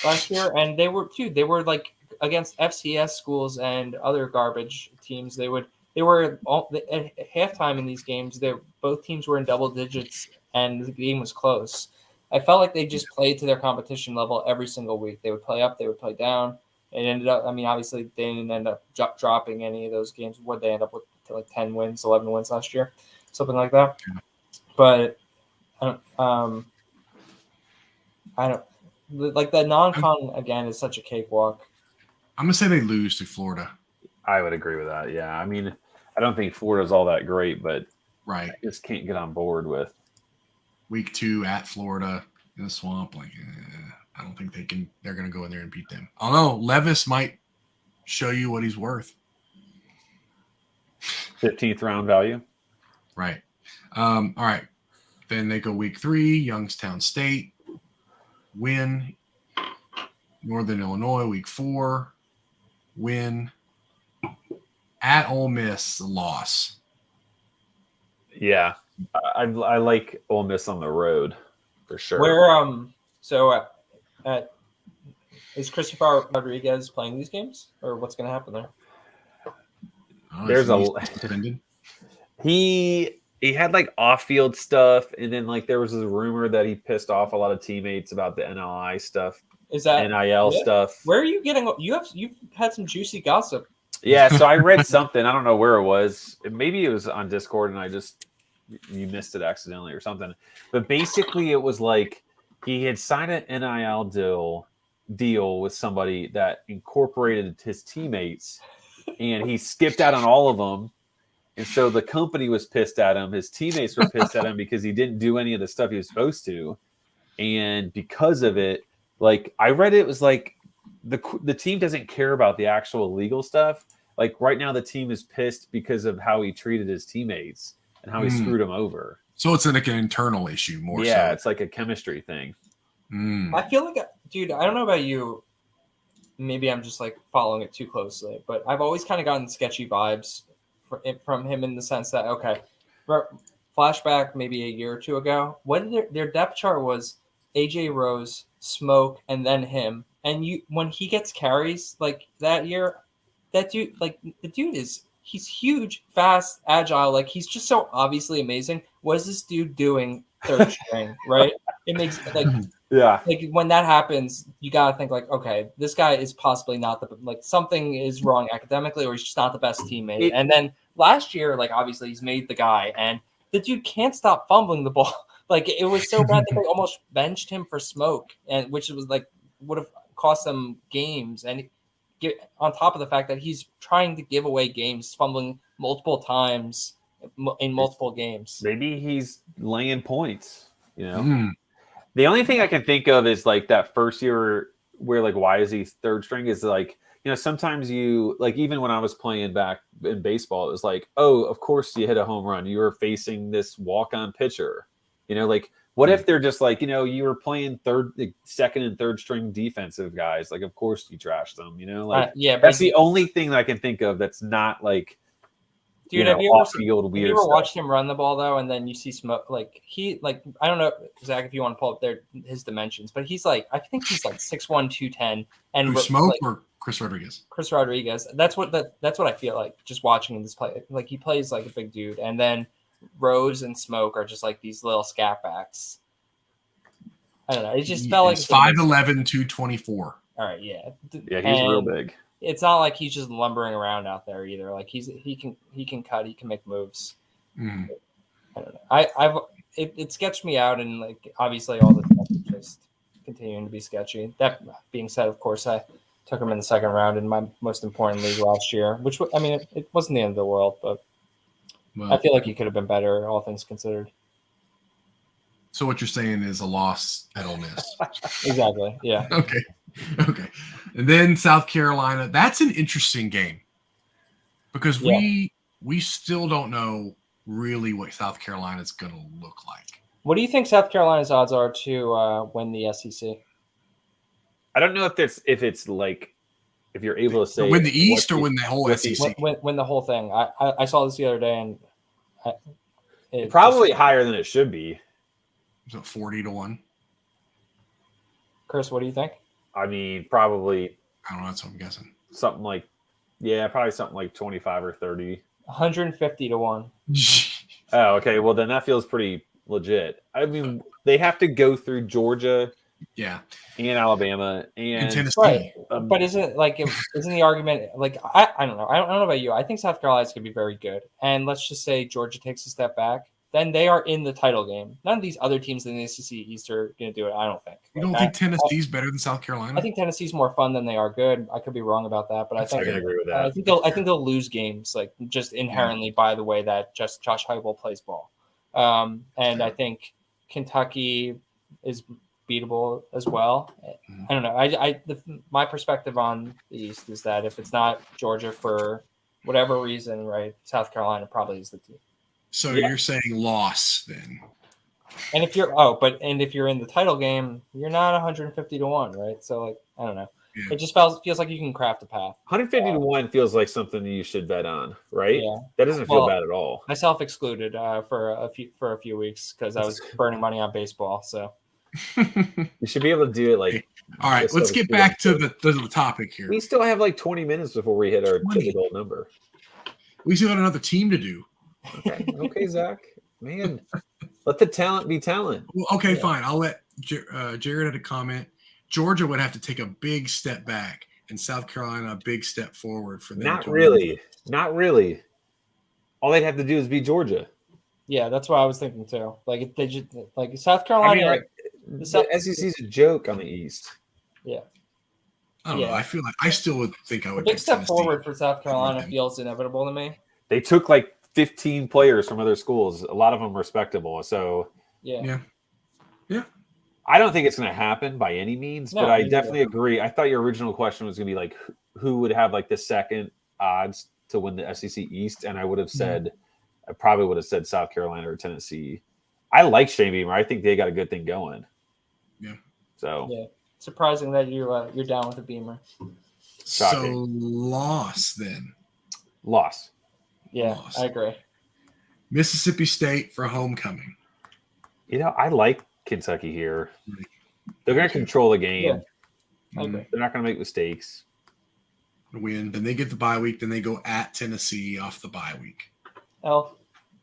last year, and they were like against FCS schools and other garbage teams. They were at halftime in these games. Both teams were in double digits, and the game was close. I felt like they just played to their competition level every single week. They would play up, they would play down. It ended up, obviously they didn't end up dropping any of those games. What they end up with, like 10 wins, 11 wins last year, something like that. But I don't like the non-con again is such a cakewalk. I'm gonna say they lose to Florida. I would agree with that. Yeah, I mean, I don't think Florida's all that great, but right, I just can't get on board with week 2 at Florida in the swamp. Like, I don't think they're gonna go in there and beat them. Although Levis might show you what he's worth. 15th round value. Right. All right. Then they go week 3, Youngstown State, win. Northern Illinois, week 4, win. At Ole Miss, loss. Yeah. I like Ole Miss on the road for sure. Where is Christopher Rodriguez playing these games, or what's going to happen there? There's he had like off-field stuff, and then like there was this rumor that he pissed off a lot of teammates about the NLI stuff. Is that NIL stuff? Where are you getting? You've had some juicy gossip. Yeah, so I read something. I don't know where it was. Maybe it was on Discord, and you missed it accidentally or something. But basically, it was like he had signed an NIL deal with somebody that incorporated his teammates, and he skipped out on all of them. And so the company was pissed at him. His teammates were pissed at him because he didn't do any of the stuff he was supposed to. And because of it, like I read it was like the team doesn't care about the actual legal stuff. Like right now the team is pissed because of how he treated his teammates and how he screwed them over. So it's like an internal issue more. Yeah, so. It's like a chemistry thing. I feel like, dude, I don't know about you. Maybe I'm just like following it too closely, but I've always kind of gotten sketchy vibes from him in the sense that, okay, flashback maybe a year or two ago, when their depth chart was AJ Rose, Smoke, and then him. And when he gets carries like that year, that dude, like the dude he's huge, fast, agile. Like he's just so obviously amazing. What is this dude doing third string, right? It makes like when that happens, you gotta think like, okay, this guy is possibly not something is wrong academically, or he's just not the best teammate. And then last year, like obviously he's made the guy, and the dude can't stop fumbling the ball. Like it was so bad that they almost benched him for Smoke, and which was like would have cost them games. And on top of the fact that he's trying to give away games, fumbling multiple times in multiple games. Maybe he's laying points, you know. The only thing I can think of is like that first year where like why is he third string is like, you know, sometimes you like even when I was playing back in baseball, it was like, oh, of course you hit a home run. You were facing this walk-on pitcher. You know, like what if they're just like, you know, you were playing second and third string defensive guys. Like, of course you trashed them, you know, like that's the only thing that I can think of that's not like, dude, have you ever watched him run the ball though, and then you see Smoke I don't know, Zach, if you want to pull up his dimensions, but he's like I think he's like 6'1", 210. And Smoke or Chris Rodriguez? Chris Rodriguez. That's what I feel like just watching this play. Like he plays like a big dude, and then Rose and Smoke are just like these little scat backs. I don't know. It just felt like 5'11", 224. All right, yeah. Yeah, he's real big. It's not like he's just lumbering around out there either. Like he can cut, he can make moves. I don't know. It sketched me out, and like obviously all the stuff is just continuing to be sketchy. That being said, of course, I took him in the second round in my most important league last year, which I mean it wasn't the end of the world, but I feel like he could have been better, all things considered. So what you're saying is a loss at Ole Miss. Exactly. Yeah. Okay. And then South Carolina. That's an interesting game because we still don't know really what South Carolina is going to look like. What do you think South Carolina's odds are to win the SEC? I don't know if it's like if you're able to say win the East or win the whole SEC. Win the whole thing. I saw this the other day, and it's probably higher than it should be. Is it 40-1? Chris, what do you think? I mean, probably. I don't know. That's what I'm guessing. Something like, probably something like 25 or 30. 150-1. Oh, okay. Well, then that feels pretty legit. I mean, they have to go through Georgia, and Alabama, and Tennessee. Right. But isn't the argument like I don't know. I don't know about you. I think South Carolina's going to be very good, and let's just say Georgia takes a step back. Then they are in the title game. None of these other teams in the SEC East are going to do it, I don't think. You don't think Tennessee's better than South Carolina? I think Tennessee's more fun than they are good. I could be wrong about that, but I can agree with that. I think they'll lose games like just inherently by the way that just Josh Heupel plays ball. And I think Kentucky is beatable as well. I don't know. My perspective on the East is that if it's not Georgia for whatever reason, right, South Carolina probably is the team. So you're saying loss then? And if you're if you're in the title game, you're not 150 to 1, right? So like I don't know. Yeah. It just feels like you can craft a path. 150 to 1 feels like something you should bet on, right? Yeah. That doesn't feel bad at all. Myself excluded for a few weeks because I was burning money on baseball. So you should be able to do it like. All right, let's get back to the topic here. We still have like 20 minutes before we hit our typical number. We still got another team to do. Okay, Zach. Man, let the talent be talent. Well, okay, fine. I'll let Jared add a comment. Georgia would have to take a big step back, and South Carolina a big step forward for them. Not really. All they'd have to do is beat Georgia. Yeah, that's what I was thinking too. Like they just like South Carolina. The SEC's a joke on the East. Yeah. I don't know. I feel like I still would think I would. A big step forward for South Carolina feels inevitable to me. They took like 15 players from other schools, a lot of them respectable. So yeah. I don't think it's going to happen by any means, but I definitely agree. I thought your original question was going to be like, who would have like the second odds to win the SEC East? And I would have said, I probably would have said South Carolina or Tennessee. I like Shane Beamer. I think they got a good thing going. Yeah. So surprising that you're down with the Beamer. Shocking. So loss then. Loss. Yeah, I agree. Mississippi State for homecoming. I like Kentucky here. They're going to control the game. Yeah. Okay. They're not going to make mistakes. Win. Then they get the bye week. Then they go at Tennessee off the bye week.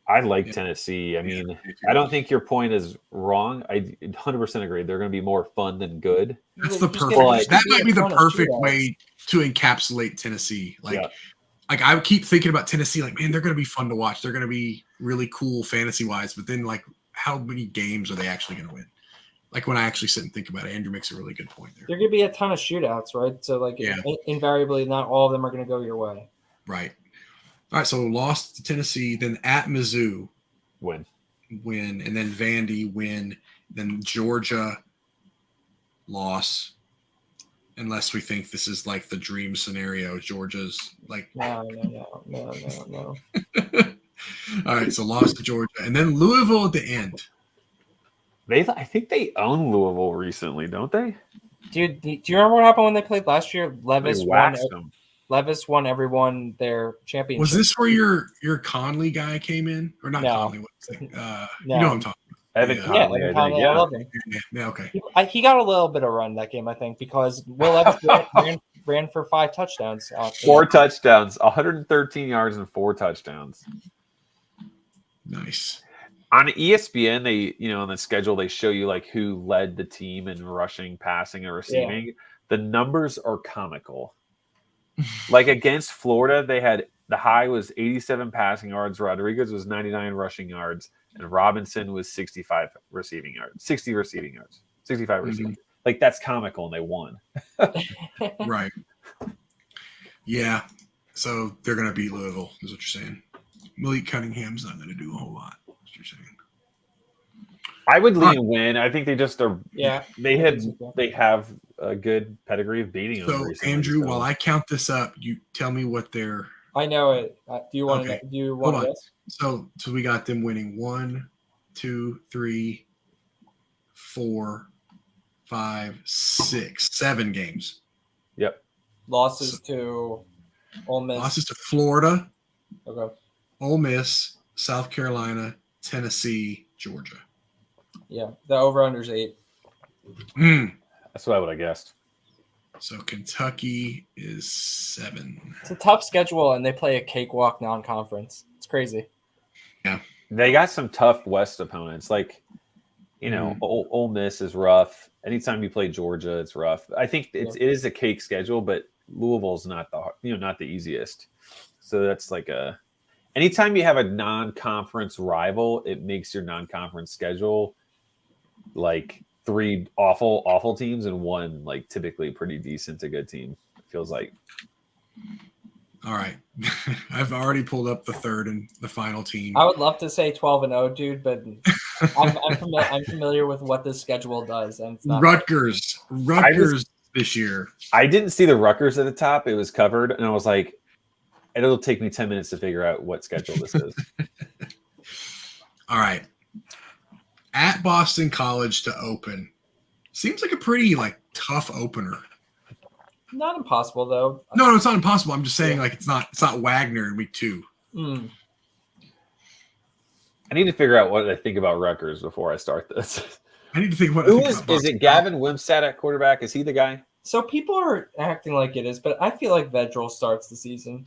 I like Tennessee. I mean, I don't think your point is wrong. I 100% agree. They're going to be more fun than good. That's the perfect. That might be the perfect way to encapsulate Tennessee. Like I keep thinking about Tennessee. Like, man, they're going to be fun to watch. They're going to be really cool fantasy wise. But then, like, how many games are they actually going to win? Like when I actually sit and think about it, Andrew makes a really good point there. There are going to be a ton of shootouts, right? So, like, invariably, not all of them are going to go your way. Right. All right. So lost to Tennessee, then at Mizzou, win, and then Vandy win, then Georgia loss. Unless we think this is like the dream scenario, Georgia's like no. All right, so lost to Georgia, and then Louisville at the end. I think they own Louisville recently, don't they? Dude, do you remember what happened when they played last year? Levis won everyone their championship. Was this where your Conley guy came in, or not? Conley? You know what I'm talking about. Evan Conley, Evan Conley, I love him. Yeah, okay. He got a little bit of run that game, I think, because Will Levis ran for 5 touchdowns. 4 touchdowns, 113 yards and 4 touchdowns. Nice. On ESPN, they on the schedule they show you like who led the team in rushing, passing, and receiving. Yeah. The numbers are comical. Like against Florida, they had the high was 87 passing yards. Rodriguez was 99 rushing yards, and Robinson was 65 receiving yards. 60 receiving yards. 65 receiving. Like that's comical, and they won. Right. Yeah. So they're gonna beat Louisville, is what you're saying. Malik Cunningham's not gonna do a whole lot. You're saying. I would lean win. I think they just are. Yeah, they have a good pedigree of beating them. So recently, Andrew, while I count this up, you tell me what they're. I know it. Do you want to? Do you want to? So we got them winning 1, 2, 3, 4, 5, 6, 7 games. Yep. Losses to Ole Miss. Losses to Florida. Okay. Ole Miss, South Carolina, Tennessee, Georgia. Yeah, the over/under's 8. That's what I would have guessed. So Kentucky is 7. It's a tough schedule, and they play a cakewalk non-conference. It's crazy. Yeah, they got some tough West opponents. Like, Ole Miss is rough. Anytime you play Georgia, it's rough. I think it is a cake schedule, but Louisville's not the easiest. So that's like anytime you have a non-conference rival, it makes your non-conference schedule like 3 awful teams and 1 like typically pretty decent to good team. It feels like. All right. I've already pulled up the third and the final team. I would love to say 12-0, dude, but I'm familiar with what this schedule does, and it's not Rutgers this year. I didn't see the Rutgers at the top. It was covered, and I was like, it'll take me 10 minutes to figure out what schedule this is. All right. At Boston College to open. Seems like a pretty tough opener. Not impossible though. No, it's not impossible. I'm just saying it's not Wagner in week 2. Mm. I need to figure out what I think about Rutgers before I start this. I need to think what Who is it? Gavin Wimsatt at quarterback? Is he the guy? So people are acting like it is, but I feel like Vedral starts the season.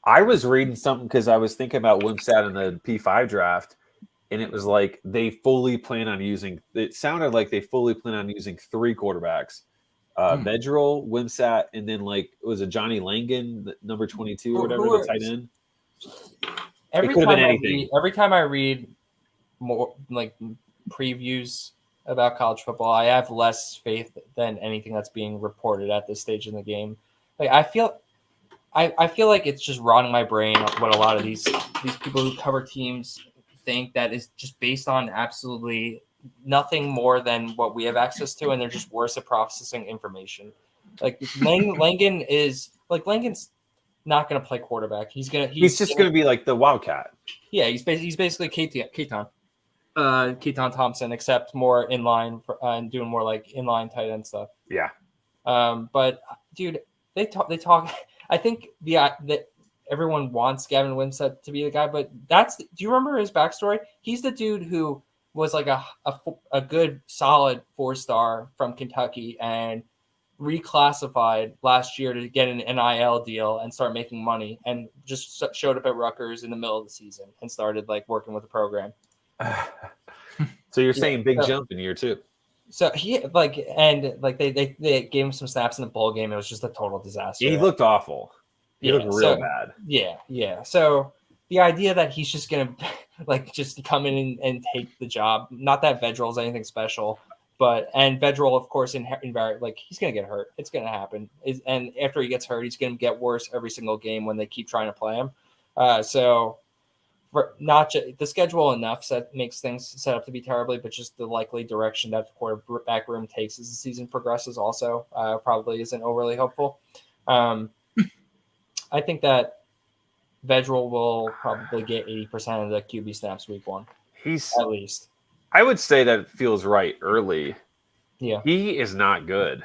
I was reading something because I was thinking about Wimsatt in the P5 draft, and it was like they fully plan on using. It sounded like they fully plan on using 3 quarterbacks: Vedral, Wimsatt, and then was it Johnny Langan, number 22 or whatever, the tight end. Every time I read more previews about college football, I have less faith than anything that's being reported at this stage in the game. I feel like it's just rotting my brain what a lot of these people who cover teams think that is just based on absolutely nothing more than what we have access to, and they're just worse at processing information. Langan's not going to play quarterback. He's just going to be like the Wildcat. Yeah, he's basically Keaton Thompson, except more inline and doing more inline tight end stuff. Yeah. But dude, they talk. I think that everyone wants Gavin Wimsatt to be the guy, but do you remember his backstory? He's the dude who was a good solid 4-star from Kentucky and reclassified last year to get an NIL deal and start making money, and just showed up at Rutgers in the middle of the season and started working with the program. So you're saying big jump in year 2? So he they gave him some snaps in the bowl game. It was just a total disaster. He looked awful. He looked real bad. Yeah. So the idea that he's just gonna just come in and take the job, not that Vedral's anything special, and Vedral, of course, he's gonna get hurt. It's gonna happen. And after he gets hurt, he's gonna get worse every single game when they keep trying to play him. So not just the schedule enough makes things set up to be terribly, but just the likely direction that the quarterback room takes as the season progresses also probably isn't overly hopeful. I think that Vedral will probably get 80% of the QB snaps week 1. At least. I would say that it feels right early. Yeah. He is not good.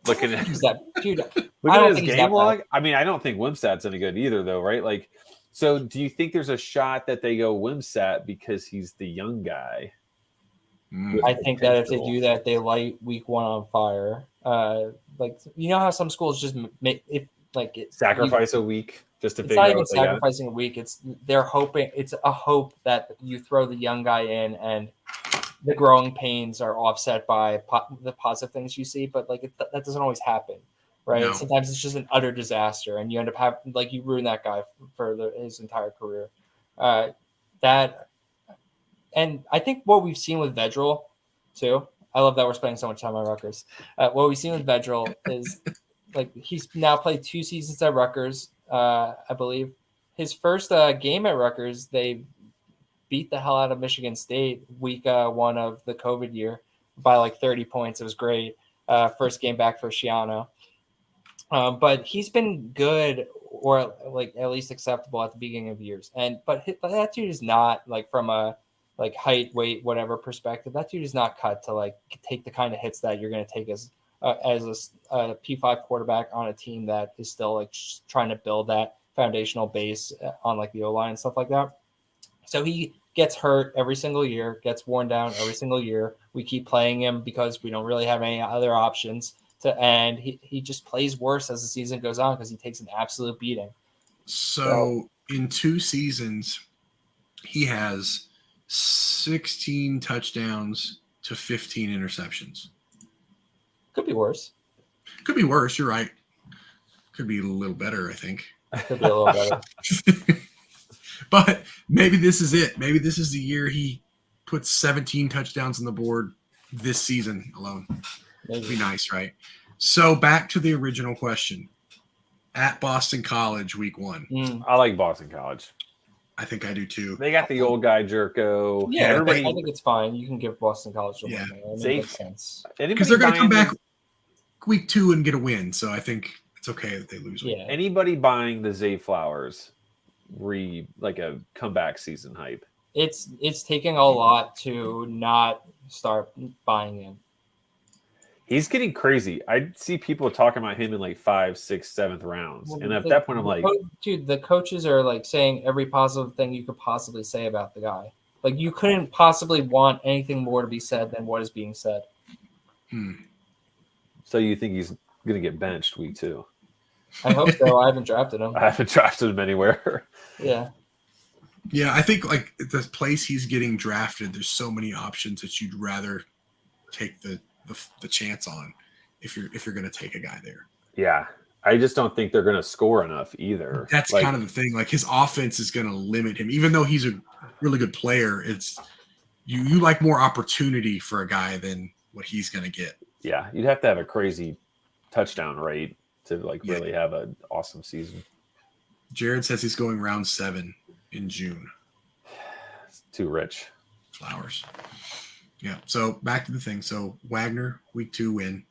Looking at his game log. I mean, I don't think Wimsatt's any good either, though, right? So do you think there's a shot that they go Wimsatt because he's the young guy? I think that if they do that, they light week 1 on fire. How some schools just sacrifice a week just to figure It's out. not even sacrificing a week. They're hoping. It's a hope that you throw the young guy in and the growing pains are offset by the positive things you see. But that doesn't always happen. Right. No. Sometimes it's just an utter disaster, and you end up having you ruin that guy for his entire career. And I think what we've seen with Vedral too. I love that we're spending so much time on Rutgers. What we've seen with Vedral is he's now played 2 seasons at Rutgers. I believe his first game at Rutgers, they beat the hell out of Michigan State week 1 of the COVID year by 30 points. It was great. First game back for Schiano. But he's been good, or at least acceptable at the beginning of years. But that dude is not from a height, weight, whatever perspective. That dude is not cut to take the kind of hits that you're going to take as a P5 quarterback on a team that is still trying to build that foundational base on the O-line and stuff like that. So he gets hurt every single year, gets worn down every single year. We keep playing him because we don't really have any other options. And he just plays worse as the season goes on because he takes an absolute beating. So in 2 seasons, he has 16 touchdowns to 15 interceptions. Could be worse. Could be worse. You're right. Could be a little better, I think. Could be a little better. But maybe this is it. Maybe this is the year he puts 17 touchdowns on the board this season alone. It'd be nice, right? So back to the original question. At Boston College, week 1. I like Boston College. I think I do too. They got the old guy Jerko. Yeah, I think it's fine. You can give Boston College a win. Safe. Makes sense. Because they're going to come back week 2 and get a win. So I think it's It's okay that they lose. Yeah. Anybody buying the Zay Flowers like a comeback season hype? It's taking a lot to not start buying him. He's getting crazy. I see people talking about him in like 5th, 6th, 7th rounds, and at that point, I'm like, dude, the coaches are like saying every positive thing you could possibly say about the guy. Like you couldn't possibly want anything more to be said than what is being said. So you think he's gonna get benched week 2? I hope so. I haven't drafted him. I haven't drafted him anywhere. Yeah. Yeah, I think like the place he's getting drafted, there's so many options that you'd rather take the chance on if you're going to take a guy there. Yeah, I just don't think they're going to score enough either. That's kind of the thing. Like his offense is going to limit him, even though he's a really good player. It's you like more opportunity for a guy than what he's going to get. Yeah, you'd have to have a crazy touchdown rate to really have an awesome season. Jared says he's going round 7 in June. It's too rich. Flowers. Yeah. So back to the thing. So Wagner, week 2 win.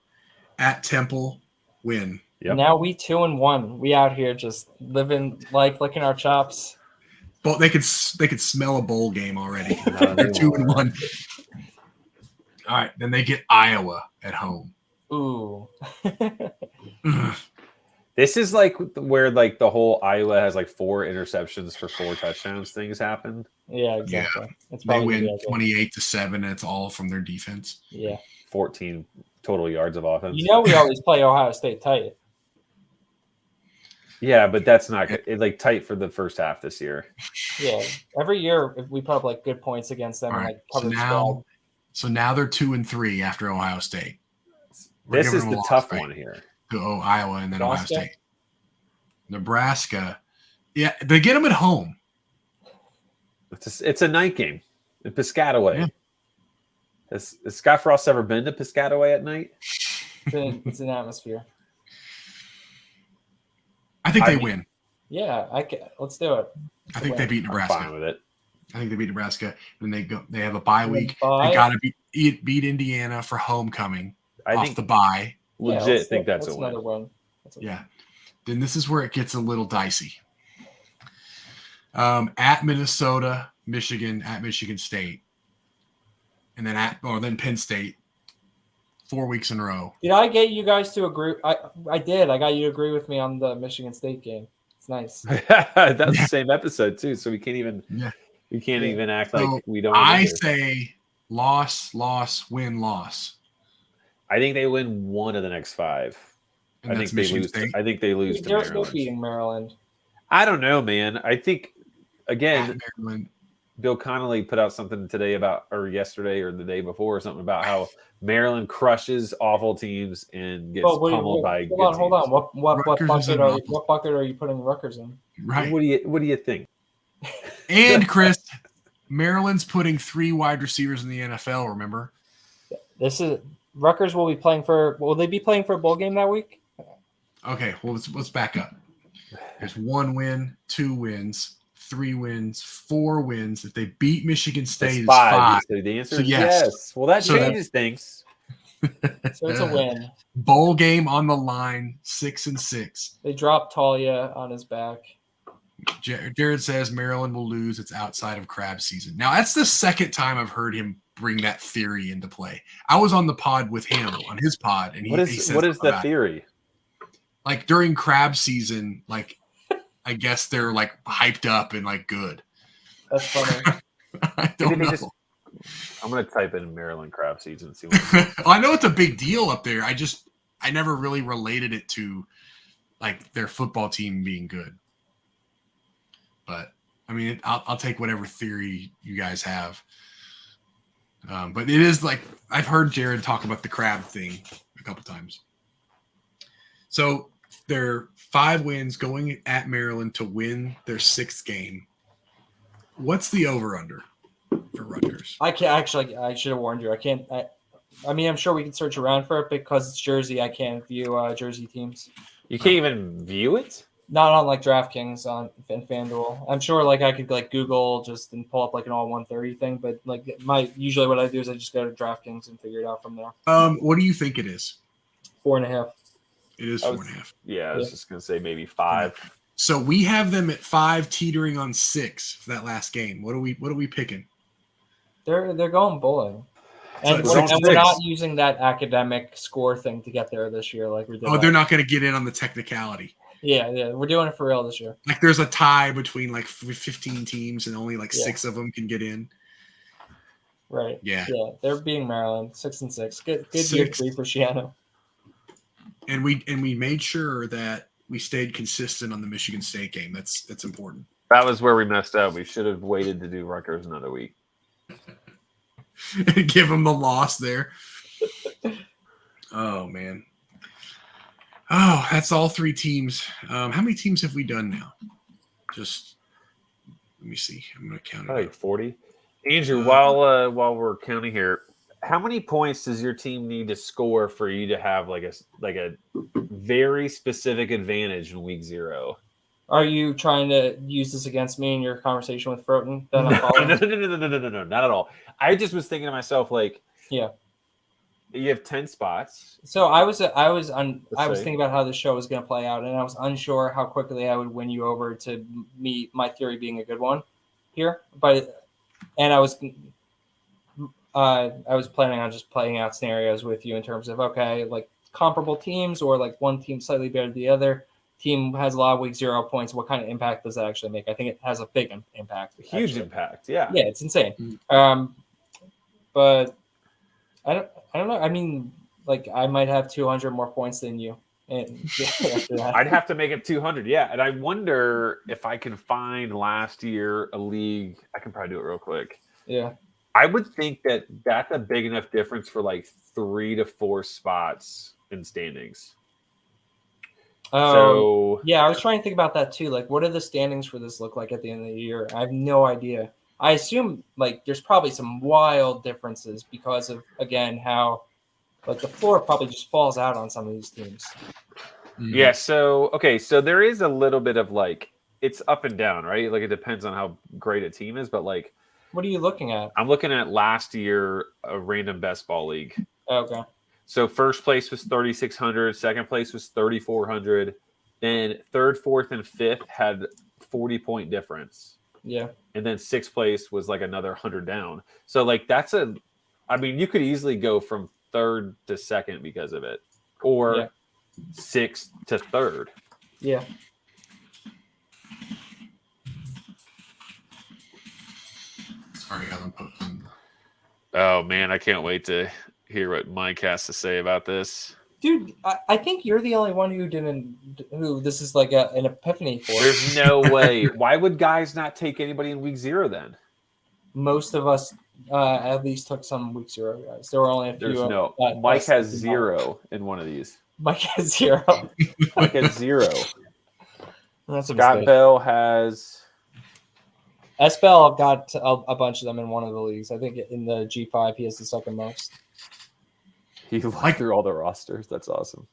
At Temple, win. Yep. Now we 2-1. We out here just living life, licking our chops. But they could smell a bowl game already. They're 2-1. All right. Then they get Iowa at home. Ooh. This is like where like the whole Iowa has like 4 interceptions for 4 touchdowns things happened. Yeah, exactly. Yeah. They win 28-7, and it's all from their defense. Yeah. 14 total yards of offense. You know we always play Ohio State tight. Yeah, but that's not like tight for the first half this year. Yeah. Every year we put up like good points against them. All and, right. like, cover so now they're 2-3 after Ohio State. This is the tough one here. To Iowa and then Ohio State. Nebraska. Yeah, they get them at home. It's a night game in Piscataway. Yeah. Has Scott Frost ever been to Piscataway at night? It's an atmosphere. I think they win. Yeah, let's do it. I think they beat Nebraska. I'm fine with it. I think they beat Nebraska. Then they have a bye week. Bye. They got to beat Indiana for homecoming off the bye. Legit think that's a win. Another win. Yeah. Then this is where it gets a little dicey. At Minnesota, Michigan, at Michigan State, and then then Penn State. 4 weeks in a row. Did I get you guys to agree? I did. I got you to agree with me on the Michigan State game. It's nice. That's the same episode too, so we can't even even act like we don't. I say loss, win, loss. I think they win 1 of the next 5. And I think they lose. I think they lose to Maryland. They're beating Maryland. I don't know, man. I think again, Maryland. Bill Connolly put out something today or yesterday or the day before, or something about how Maryland crushes awful teams and gets pummeled by good teams. Hold on. What bucket are you putting Rutgers in? Right. What do you think? And Chris, Maryland's putting 3 wide receivers in the NFL. Remember? This is Rutgers will be playing for. Will they be playing for a bowl game that week? Okay. Well, let's back up. There's 1 win, 2 wins, 3 wins, 4 wins. If they beat Michigan State, it's 5. So the answer is yes. Well, that changes things. So it's a win. Bowl game on the line, 6-6. They dropped Talia on his back. Jared says Maryland will lose. It's outside of crab season. Now, that's the second time I've heard him bring that theory into play. I was on the pod with him, on his pod, and what is the theory? Like during crab season, like I guess they're like hyped up and like good. That's funny. I don't know. I'm gonna type in Maryland crab season and see what well, I know it's a big deal up there. I never really related it to like their football team being good. But I mean, I'll take whatever theory you guys have. But it is like I've heard Jared talk about the crab thing a couple times. So they're 5 wins going at Maryland to win their 6th game. What's the over/under for Rutgers? I should have warned you. I can't. I mean, I'm sure we can search around for it because it's Jersey. I can't view Jersey teams. You can't even view it. Not on like DraftKings and FanDuel. I'm sure like I could like Google just and pull up like an all 130 thing, but like usually what I do is I just go to DraftKings and figure it out from there. What do you think it is? 4.5. It is 4.5. Yeah, I was just gonna say maybe 5. So we have them at 5, teetering on 6 for that last game. What are we picking? They're going bowling. So And, it's we're not using that academic score thing to get there this year like we did. They're not going to get in on the technicality. Yeah, we're doing it for real this year. Like there's a tie between like 15 teams and only like 6 of them can get in. Right. Yeah. They're beating Maryland 6-6. Good year 3 for Shiano. And we made sure that we stayed consistent on the Michigan State game. That's important. That was where we messed up. We should have waited to do Rutgers another week. Give them the loss there. Oh man. Oh, that's all 3 teams. How many teams have we done now? Just let me see. I'm gonna count it. Like 40. Andrew, while we're counting here, how many points does your team need to score for you to have like a very specific advantage in week 0? Are you trying to use this against me in your conversation with Froten? No, not at all. I just was thinking to myself, like, yeah, you have 10 spots. So I was thinking about how the show was going to play out, and I was unsure how quickly I would win you over to me, my theory being a good one here. And I was planning on just playing out scenarios with you in terms of, okay, like comparable teams or like one team slightly better than the other. Team has a lot of week 0 points. What kind of impact does that actually make? I think it has a big impact. Huge impact. Yeah. Yeah, it's insane. But I don't know. I mean, like I might have 200 more points than you. And I'd have to make it 200. Yeah. And I wonder if I can find last year a league. I can probably do it real quick. Yeah. I would think that that's a big enough difference for like 3 to 4 spots in standings. Yeah, I was trying to think about that too. Like, what do the standings for this look like at the end of the year? I have no idea. I assume like there's probably some wild differences because of, again, how like the floor probably just falls out on some of these teams. Yeah. So there is a little bit of like it's up and down, right? Like it depends on how great a team is, but like, what are you looking at? I'm looking at last year a random best ball league. Okay. So first place was 3,600. Second place was 3,400. Then third, fourth, and fifth had 40-point difference. Yeah. And then sixth place was like another 100 down. So like you could easily go from third to second because of it, or sixth to third. Yeah. Sorry, Alan. Oh man, I can't wait to hear what Mike has to say about this. Dude, I think you're the only one who this is like an epiphany for. There's no way. Why would guys not take anybody in week 0 then? Most of us at least took some week 0 guys. There were only a few. There's no. Mike has 0 in one of these. Mike has 0. Mike has 0. That's Scott Bell has. SBell got a bunch of them in one of the leagues. I think in the G5 he has the second most. He looked through all the rosters. That's awesome.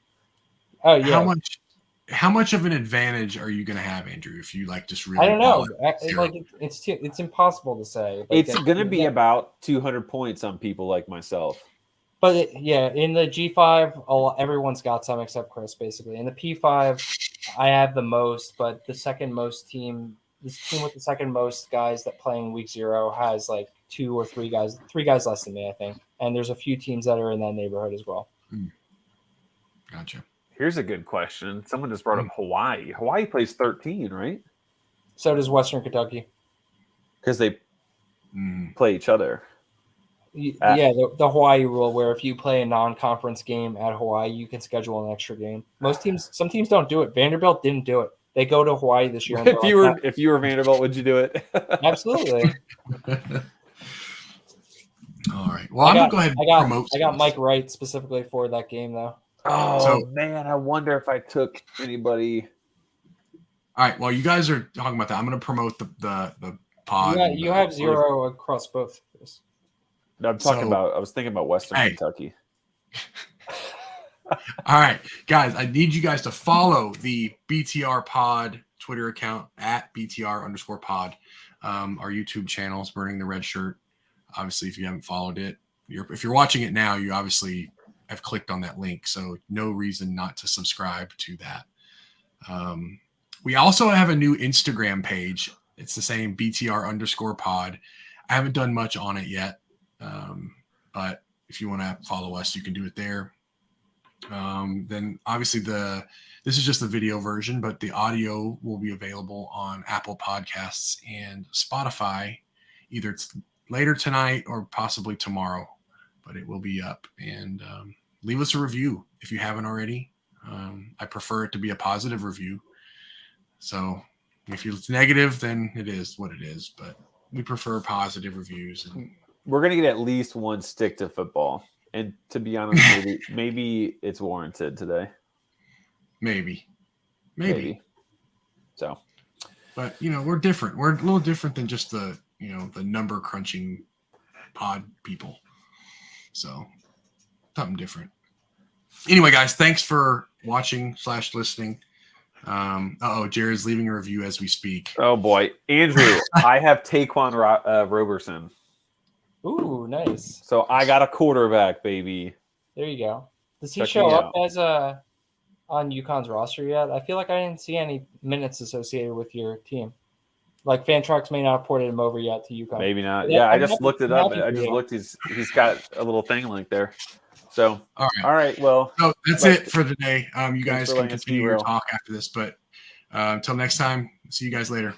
Oh yeah. How much of an advantage are you going to have, Andrew? If you like just really, I don't know. It's impossible to say. It's going to be about 200 points on people like myself. But in the G5, everyone's got some except Chris, basically. In the P5, I have the most, but the second most team. This team with the second most guys that playing week 0 has like 2 or 3 guys less than me, I think. And there's a few teams that are in that neighborhood as well. Gotcha. Here's a good question. Someone just brought up Hawaii. Hawaii plays 13, right? So does Western Kentucky. Because they play each other. Yeah, the Hawaii rule where if you play a non-conference game at Hawaii, you can schedule an extra game. Some teams don't do it. Vanderbilt didn't do it. They go to Hawaii this year. If you were Vanderbilt, would you do it? Absolutely. All right. Well, I'm gonna go ahead and promote. I got Mike Wright specifically for that game, though. Oh man, I wonder if I took anybody. All right. While you guys are talking about that, I'm gonna promote the pod. You have 0 across both. No, I was thinking about Western Kentucky. All right, guys, I need you guys to follow the BTR Pod Twitter account at BTR_pod. Our YouTube channel is Burning the Red Shirt. Obviously, if you haven't followed it, if you're watching it now, you obviously have clicked on that link. So no reason not to subscribe to that. We also have a new Instagram page. It's the same BTR_pod. I haven't done much on it yet. But if you want to follow us, you can do it there. Then obviously this is just the video version, but the audio will be available on Apple Podcasts and Spotify either later tonight or possibly tomorrow, but it will be up. And leave us a review if you haven't already. I prefer it to be a positive review. So if it's negative, then it is what it is, but we prefer positive reviews. And we're going to get at least one stick to football. And to be honest, maybe it's warranted today. Maybe. So, but we're different. We're a little different than just the number crunching pod people. So something different. Anyway, guys, thanks for watching / listening. Jared's leaving a review as we speak. Oh boy, Andrew, I have Taquan Roberson. Ooh, nice. So I got a quarterback, baby. There you go. Does he show up as on UConn's roster yet? I feel like I didn't see any minutes associated with your team. Like Fantrax may not have ported him over yet to UConn. Maybe not. Yeah, I just looked it up. I just looked. He's got a little thing link there. So all right. Well, so that's it for today. You guys can continue your talk after this, but until next time, see you guys later.